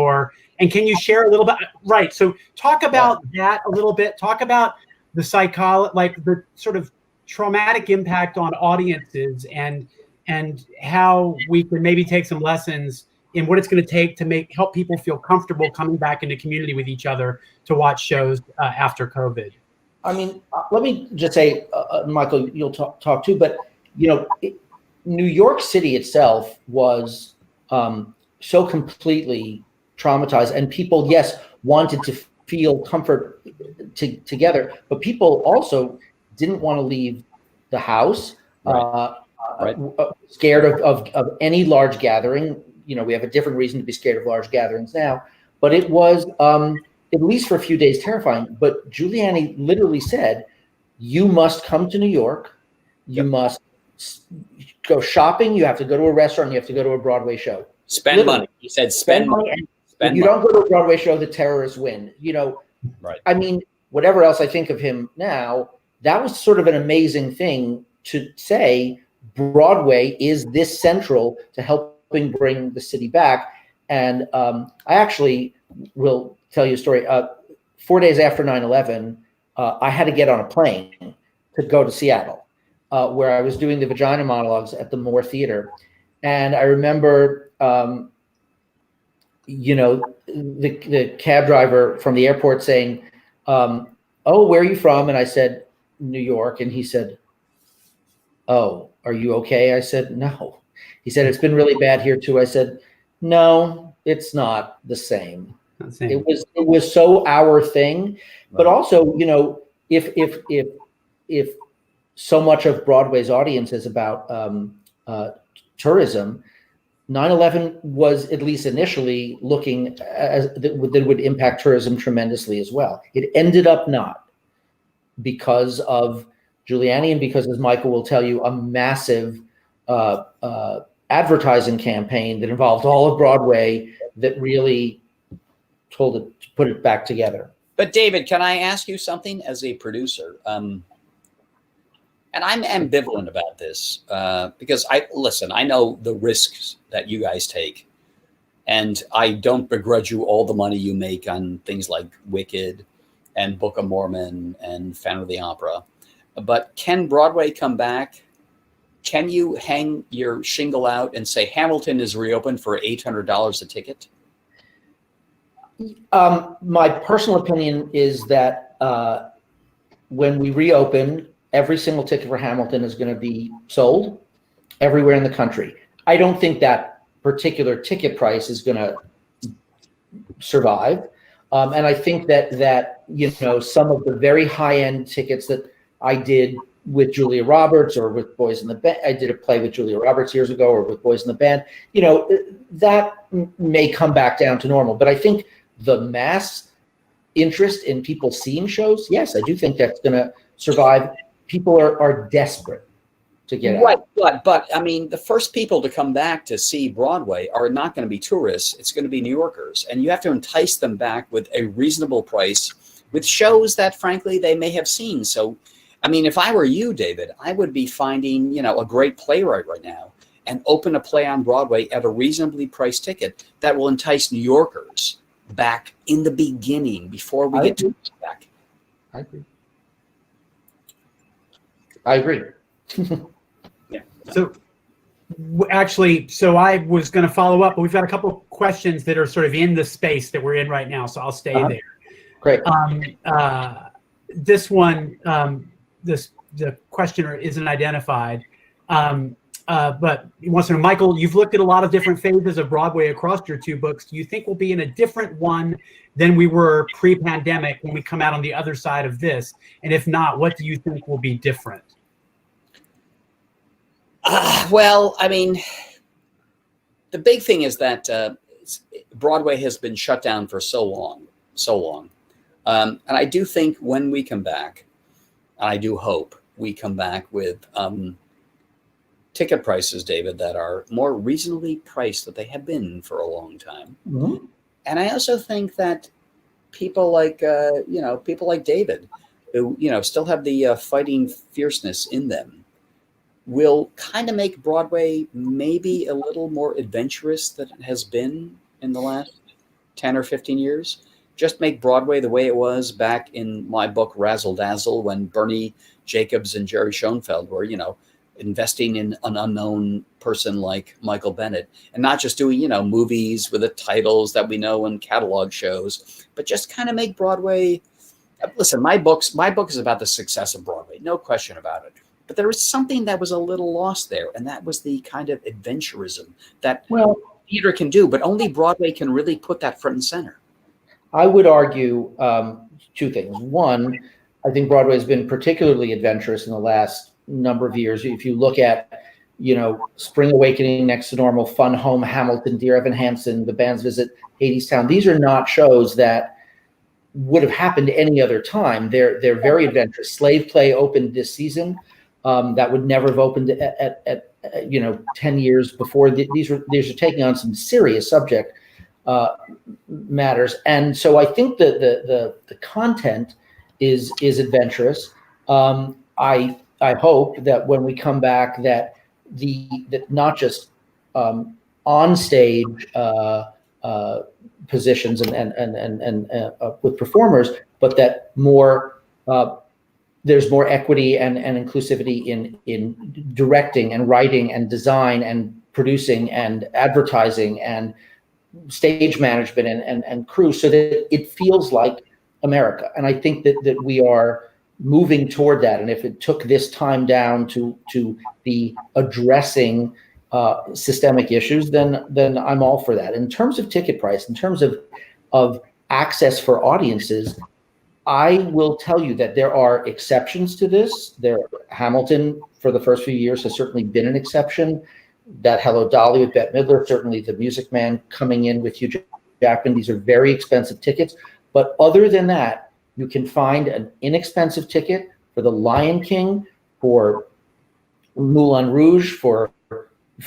and can you share a little bit? Right. So talk about that a little bit. Talk about the the sort of traumatic impact on audiences, and how we can maybe take some lessons in what it's going to take to help people feel comfortable coming back into community with each other to watch shows after COVID. I mean, let me just say, Michael, you'll talk too, but New York City itself was so completely traumatized, and people, yes, wanted to feel comfort together, but people also didn't want to leave the house, scared of any large gathering. We have a different reason to be scared of large gatherings now, but it was, at least for a few days, terrifying. But Giuliani literally said, you must come to New York. You must go shopping. You have to go to a restaurant. You have to go to a Broadway show. Spend money. He said, spend money. If you don't go to a Broadway show, the terrorists win. Right. I mean, whatever else I think of him now, that was sort of an amazing thing to say. Broadway is this central to helping bring the city back. And I actually will tell you a story. 4 days after 9/11, I had to get on a plane to go to Seattle, where I was doing the Vagina monologues at the Moore Theater. And I remember, the cab driver from the airport saying, "Oh, where are you from?" And I said, "New York." And he said, "Oh, are you okay?" I said, "No." He said, "It's been really bad here too." I said, "No, it's not the same." It was so our thing, but also, if so much of Broadway's audience is about tourism, 9/11 was, at least initially, looking as that would impact tourism tremendously as well. It ended up not, because of Giuliani and because, as Michael will tell you, a massive advertising campaign that involved all of Broadway that really told it to put it back together. But David, can I ask you something as a producer? And I'm ambivalent about this because I know the risks that you guys take, and I don't begrudge you all the money you make on things like Wicked and Book of Mormon and Phantom of the Opera. But can Broadway come back? Can you hang your shingle out and say Hamilton is reopened for $800 a ticket? My personal opinion is that when we reopen, every single ticket for Hamilton is going to be sold everywhere in the country. I don't think that particular ticket price is going to survive. And I think that some of the very high-end tickets that I did with Julia Roberts or with Boys in the Band, I did a play with Julia Roberts years ago, or with Boys in the Band, that may come back down to normal. But I think the mass interest in people seeing shows, yes, I do think that's going to survive. People are desperate to get out. But I mean, the first people to come back to see Broadway are not going to be tourists. It's going to be New Yorkers. And you have to entice them back with a reasonable price, with shows that, frankly, they may have seen. So, I mean, if I were you, David, I would be finding, a great playwright right now and open a play on Broadway at a reasonably priced ticket that will entice New Yorkers back in the beginning before we get tourists back. I agree. Yeah. So I was going to follow up, but we've got a couple of questions that are sort of in the space that we're in right now, so I'll stay there. Great. This one, the questioner isn't identified, but he wants to know, Michael, you've looked at a lot of different phases of Broadway across your two books. Do you think we'll be in a different one than we were pre-pandemic when we come out on the other side of this? And if not, what do you think will be different? Well, I mean, the big thing is that Broadway has been shut down for so long. And I do think when we come back, I do hope we come back with ticket prices, David, that are more reasonably priced than they have been for a long time. Mm-hmm. And I also think that people like David, who, still have the fighting fierceness in them, will kind of make Broadway maybe a little more adventurous than it has been in the last 10 or 15 years. Just make Broadway the way it was back in my book, Razzle Dazzle, when Bernie Jacobs and Jerry Schoenfeld were, investing in an unknown person like Michael Bennett, and not just doing, movies with the titles that we know and catalog shows, but just kind of make Broadway. Listen, my book is about the success of Broadway, no question about it. But there was something that was a little lost there, and that was the kind of adventurism that theater can do, but only Broadway can really put that front and center. I would argue two things. One, I think Broadway has been particularly adventurous in the last number of years. If you look at, Spring Awakening, Next to Normal, Fun Home, Hamilton, Dear Evan Hansen, The Band's Visit, Hadestown, these are not shows that would have happened any other time. They're very adventurous. Slave Play opened this season. That would never have opened at 10 years before. These are taking on some serious subject matters, and so I think that the content is adventurous. I hope that when we come back, that not just on stage positions and with performers, but that more there's more equity and inclusivity in directing and writing and design and producing and advertising and stage management and crew, so that it feels like America. And I think that we are moving toward that. And if it took this time down to be addressing systemic issues, then I'm all for that. In terms of ticket price, in terms of access for audiences, I will tell you that there are exceptions to this. Hamilton, for the first few years, has certainly been an exception. That Hello Dolly with Bette Midler, certainly The Music Man coming in with Hugh Jackman. These are very expensive tickets. But other than that, you can find an inexpensive ticket for The Lion King, for Moulin Rouge, for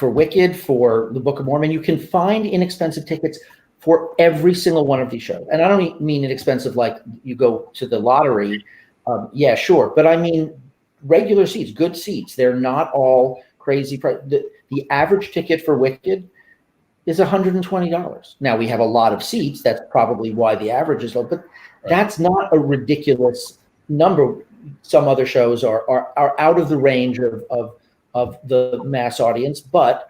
Wicked, for The Book of Mormon. You can find inexpensive tickets for every single one of these shows. And I don't mean inexpensive like you go to the lottery. Yeah, sure. But I mean regular seats, good seats. They're not all crazy price. The average ticket for Wicked is $120. Now, we have a lot of seats. That's probably why the average is low. But that's not a ridiculous number. Some other shows are out of the range of the mass audience. But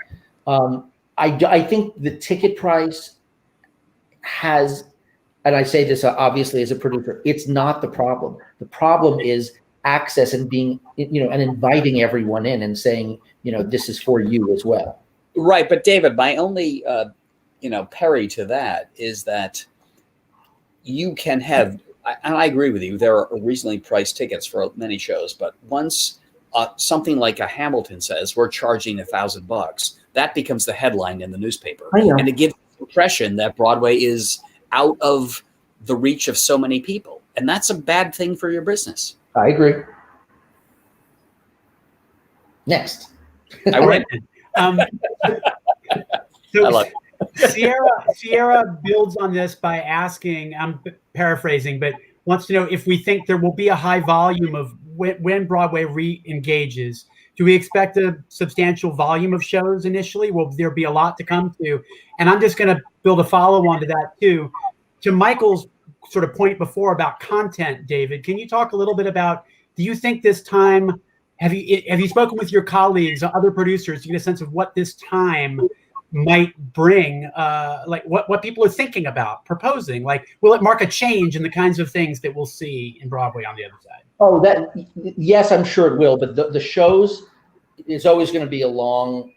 I think the ticket price has, and I say this obviously as a producer, it's not the problem. The problem is access and being, and inviting everyone in and saying, this is for you as well. Right. But David, my only, parry to that is that you can have, and I agree with you, there are reasonably priced tickets for many shows, but once something like a Hamilton says, we're charging $1,000, that becomes the headline in the newspaper. And it gives the impression that Broadway is out of the reach of so many people. And that's a bad thing for your business. I agree. Next. I went. So I love Sierra builds on this by asking, I'm paraphrasing, but wants to know if we think there will be a high volume of when Broadway re-engages. Do we expect a substantial volume of shows initially? Will there be a lot to come to? And I'm just going to build a follow-on to that too. To Michael's sort of point before about content, David, can you talk a little bit about, do you think this time, have you spoken with your colleagues, other producers, to get a sense of what this time might bring, like what people are thinking about, proposing? Like, will it mark a change in the kinds of things that we'll see in Broadway on the other side? Oh, yes, I'm sure it will. But the shows, it's always going to be a long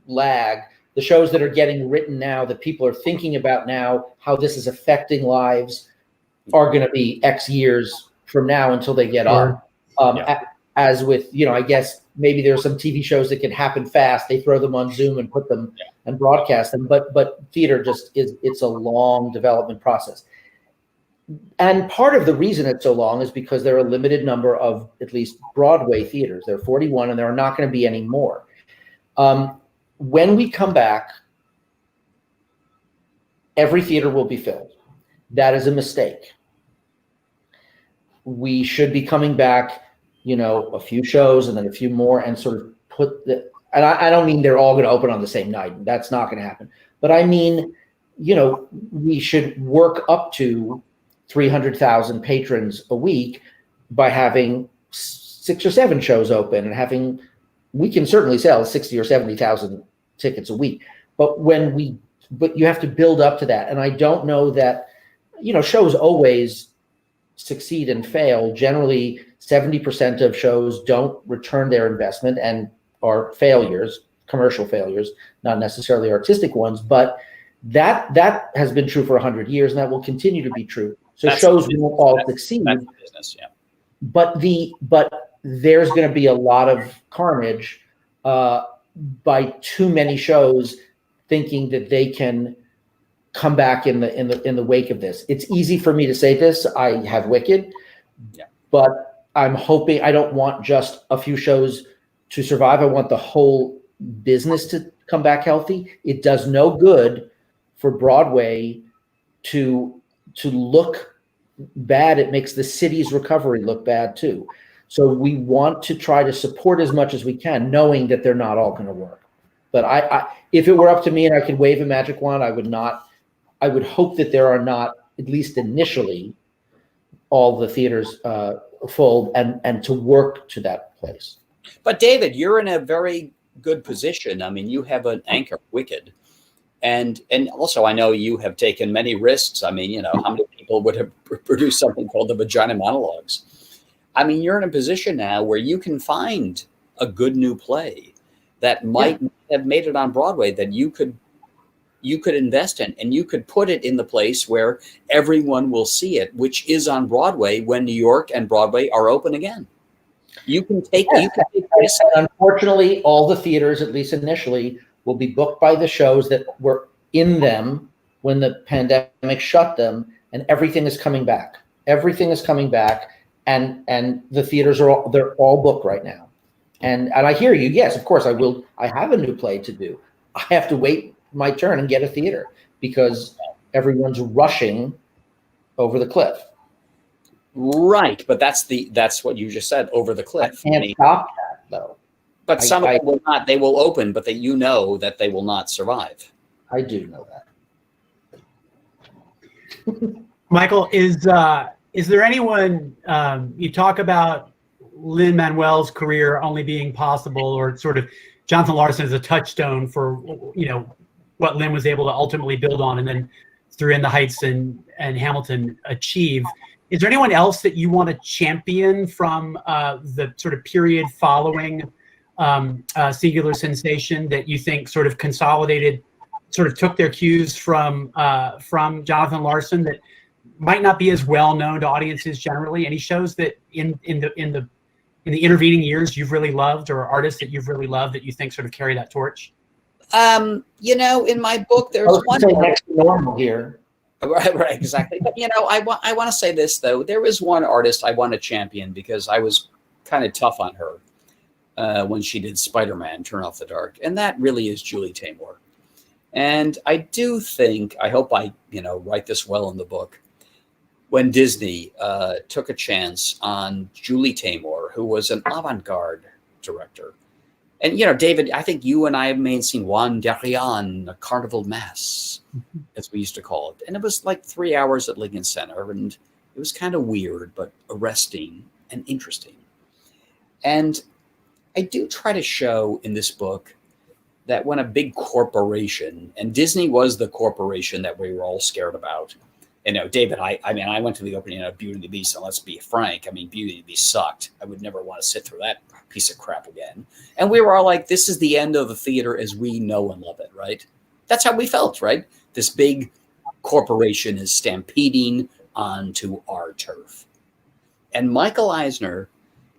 lag. The shows that are getting written now, that people are thinking about now, how this is affecting lives, are going to be X years from now until they get on. As with, I guess maybe there are some TV shows that can happen fast. They throw them on Zoom and put them and broadcast them. But theater it's a long development process. And part of the reason it's so long is because there are a limited number of at least Broadway theaters. There are 41, and there are not going to be any more. When we come back, every theater will be filled. That is a mistake. We should be coming back, a few shows and then a few more, and sort of and I don't mean they're all going to open on the same night. That's not going to happen. But I mean, we should work up to 300,000 patrons a week by having 6 or 7 shows open and we can certainly sell 60 or 70,000 tickets a week. But you have to build up to that. And I don't know that, shows always succeed and fail. Generally, 70% of shows don't return their investment and are failures, commercial failures, not necessarily artistic ones. But that has been true for 100 years, and that will continue to be true. So shows won't all succeed. That's the business, yeah. But there's going to be a lot of carnage by too many shows thinking that they can come back in the wake of this. It's easy for me to say this. I have Wicked, but I'm hoping, I don't want just a few shows to survive. I want the whole business to come back healthy. It does no good for Broadway to look bad. It makes the city's recovery look bad too. So we want to try to support as much as we can, knowing that they're not all going to work. But I if it were up to me and I could wave a magic wand, I would not I would hope that there are not, at least initially, all the theaters full and to work to that place. But David, you're in a very good position. I mean, you have an anchor, Wicked. And also, I know you have taken many risks. I mean, how many people would have produced something called the Vagina Monologues? I mean, you're in a position now where you can find a good new play that might have made it on Broadway that you could invest in, and you could put it in the place where everyone will see it, which is on Broadway when New York and Broadway are open again. You can take this. Unfortunately, all the theaters, at least initially, will be booked by the shows that were in them when the pandemic shut them, and everything is coming back. Everything is coming back, and the theaters they're all booked right now. And I hear you. Yes, of course, I have a new play to do. I have to wait my turn and get a theater because everyone's rushing over the cliff. Right, but that's what you just said, over the cliff. I can't stop that though. But some of them will not. They will open, but that they will not survive. I do know that. Michael, is there anyone you talk about Lin-Manuel's career only being possible, or sort of Jonathan Larson as a touchstone for what Lin was able to ultimately build on, and then through In the Heights and Hamilton achieve? Is there anyone else that you want to champion from the sort of period following Singular Sensation that you think sort of consolidated, sort of took their cues from Jonathan Larson that might not be as well known to audiences generally? Any shows that in the intervening years you've really loved, or artists that you've really loved that you think sort of carry that torch? In my book, there's one next to normal here. Right, exactly. But I want to say this though. There is one artist I want to champion because I was kind of tough on her when she did Spider-Man: Turn Off the Dark, and that really is Julie Taymor. And I do think, I hope I write this well in the book, when Disney took a chance on Julie Taymor, who was an avant-garde director. And, David, I think you and I may have seen Juan de Rian, a Carnival Mass, as we used to call it. And it was like 3 hours at Lincoln Center. And it was kind of weird, but arresting and interesting. And I do try to show in this book that when a big corporation, and Disney was the corporation that we were all scared about. David, I went to the opening of Beauty and the Beast, and let's be frank, Beauty and the Beast sucked. I would never want to sit through that piece of crap again. And we were all like, this is the end of the theater as we know and love it, right? That's how we felt, right? This big corporation is stampeding onto our turf. And Michael Eisner,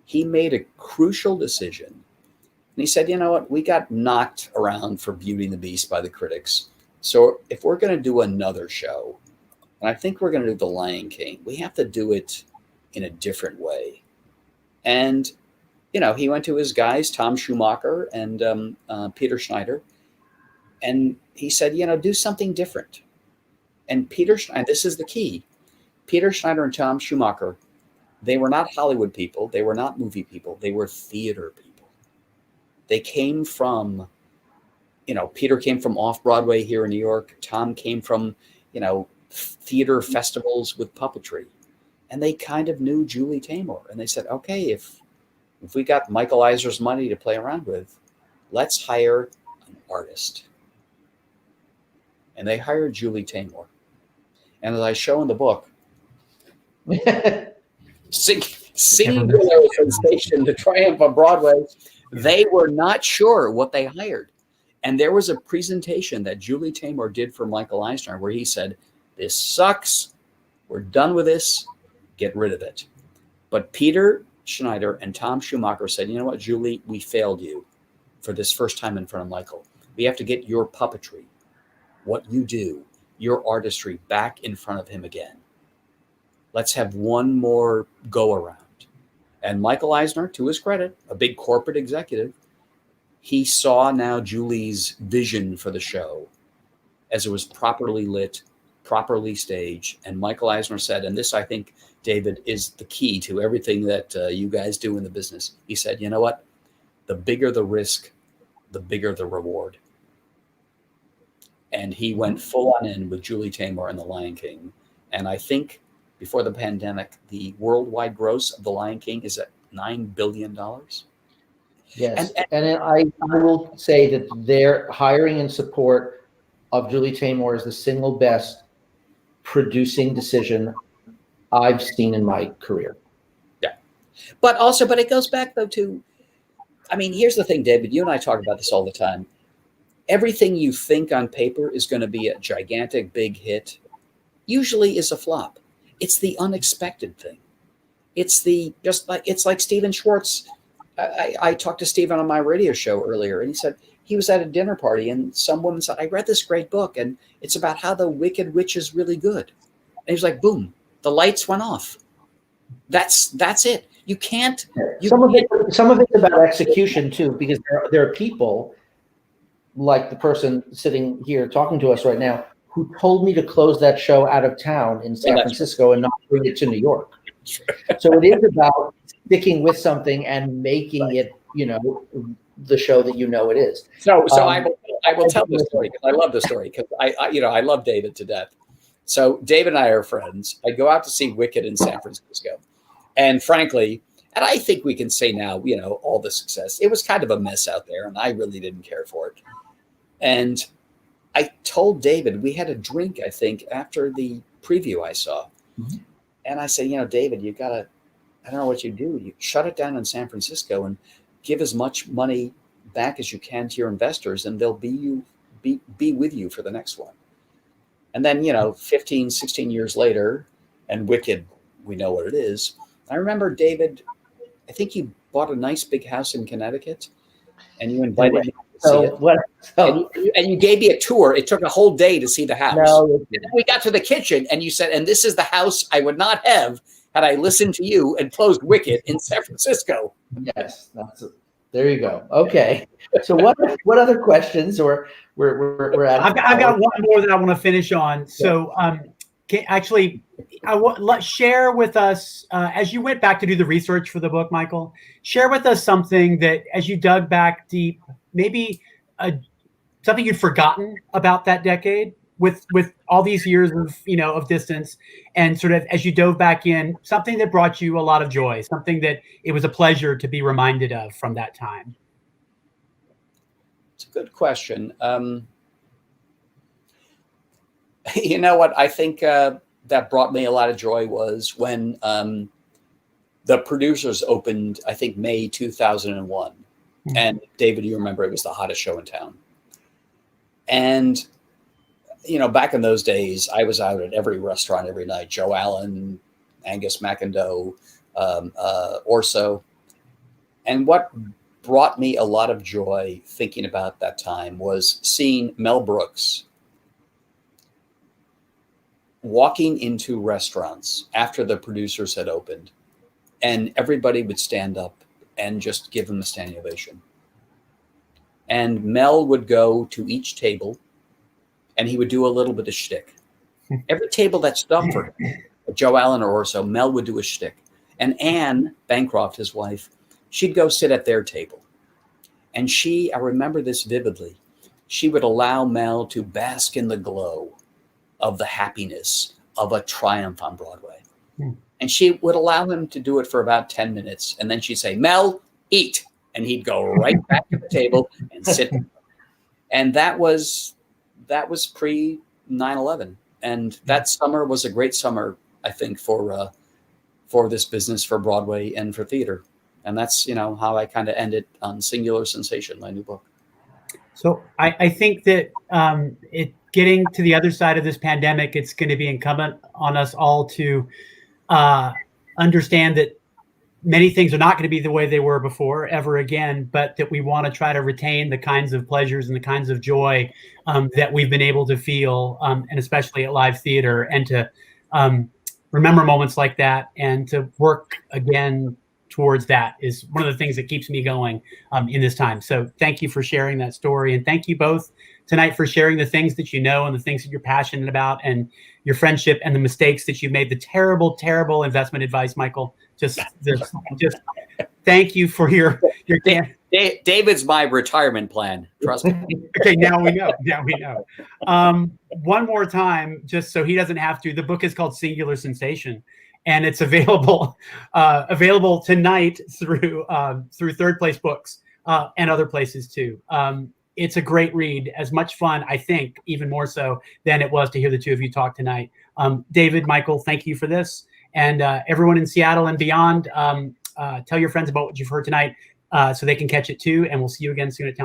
he made a crucial decision. And he said, you know what? We got knocked around for Beauty and the Beast by the critics. So if we're going to do another show, and I think we're going to do The Lion King, we have to do it in a different way. And, he went to his guys, Tom Schumacher and Peter Schneider, and he said, do something different. And this is the key, Peter Schneider and Tom Schumacher, they were not Hollywood people. They were not movie people. They were theater people. They came from, Peter came from off-Broadway here in New York. Tom came from, theater festivals with puppetry. And they kind of knew Julie Taymor. And they said, okay, if we got Michael Eisner's money to play around with, let's hire an artist. And they hired Julie Taymor. And as I show in the book, Singular Sensation, The Triumph of Broadway, they were not sure what they hired. And there was a presentation that Julie Taymor did for Michael Eisner where he said, this sucks. We're done with this. Get rid of it. But Peter Schneider and Tom Schumacher said, you know what, Julie, we failed you for this first time in front of Michael. We have to get your puppetry, what you do, your artistry back in front of him again. Let's have one more go around. And Michael Eisner, to his credit, a big corporate executive, he saw now Julie's vision for the show as it was properly lit, properly staged. And Michael Eisner said, and this, I think, David, is the key to everything that you guys do in the business. He said, you know what? The bigger the risk, the bigger the reward. And he went full on in with Julie Taymor and The Lion King. And I think before the pandemic, the worldwide gross of The Lion King is at $9 billion. Yes, and I will say that their hiring and support of Julie Taymor is the single best producing decision I've seen in my career. Yeah, but it goes back though to, I mean, here's the thing, David, you and I talk about this all the time. Everything you think on paper is going to be a gigantic big hit usually is a flop. It's the unexpected thing. It's like Stephen Schwartz. I talked to Stephen on my radio show earlier, and he said he was at a dinner party, and some woman said, "I read this great book, and it's about how the Wicked Witch is really good." And he was like, "Boom, the lights went off." That's it. You can't. Some of it's about execution too, because there are people like the person sitting here talking to us right now who told me to close that show out of town in San Francisco and not bring it to New York. So it is about sticking with something and making it, the show that it is. So I will tell this story because I love the story because I love David to death. So David and I are friends. I go out to see Wicked in San Francisco, and frankly, and I think we can say now, all the success. It was kind of a mess out there, and I really didn't care for it. And I told David, we had a drink, I think, after the preview I saw. Mm-hmm. And I said, David, I don't know what you do. You shut it down in San Francisco and give as much money back as you can to your investors, and they'll be with you for the next one. And then, 15, 16 years later, and Wicked, we know what it is. I remember, David, I think you bought a nice big house in Connecticut, and you invited me to see it. And you gave me a tour. It took a whole day to see the house. And then we got to the kitchen, and you said, "And this is the house I would not have had I listened to you and closed Wicked in San Francisco." Yes, there you go. Okay, so what other questions or we're at? I've got one more that I want to finish on. So let's share with us as you went back to do the research for the book, Michael. Share with us something that, as you dug back deep, maybe something you'd forgotten about that decade. With all these years of distance, and sort of as you dove back in, something that brought you a lot of joy, something that it was a pleasure to be reminded of from that time. It's a good question. You know what? I think that brought me a lot of joy was when the producers opened, I think, May 2001. Mm-hmm. And David, you remember it was the hottest show in town. And back in those days, I was out at every restaurant every night. Joe Allen, Angus McIndoe, Orso. And what brought me a lot of joy thinking about that time was seeing Mel Brooks walking into restaurants after the producers had opened, and everybody would stand up and just give him a standing ovation. And Mel would go to each table, and he would do a little bit of shtick. Every table that stood for him, Joe Allen or Orso, Mel would do a shtick. And Anne Bancroft, his wife, she'd go sit at their table. And I remember this vividly, she would allow Mel to bask in the glow of the happiness of a Triumph on Broadway. And she would allow him to do it for about 10 minutes. And then she'd say, "Mel, eat." And he'd go right back to the table and sit. And that was pre 9/11, and that summer was a great summer, I think, for this business, for Broadway and for theater. And that's how I kind of ended on Singular Sensation, my new book. So I think that getting to the other side of this pandemic, it's going to be incumbent on us all to understand that many things are not going to be the way they were before ever again, but that we want to try to retain the kinds of pleasures and the kinds of joy that we've been able to feel, and especially at live theater, and to remember moments like that and to work again towards that is one of the things that keeps me going in this time. So thank you for sharing that story. And thank you both tonight for sharing the things that you know and the things that you're passionate about and your friendship and the mistakes that you made, the terrible, terrible investment advice, Michael. Just thank you for your David's my retirement plan. Trust me. Okay, now we know. Now we know. One more time, just so he doesn't have to. The book is called Singular Sensation, and it's available tonight through Third Place Books and other places too. It's a great read, as much fun, I think, even more so than it was to hear the two of you talk tonight. David, Michael, thank you for this, and everyone in Seattle and beyond. Tell your friends about what you've heard tonight so they can catch it too, and we'll see you again soon at Town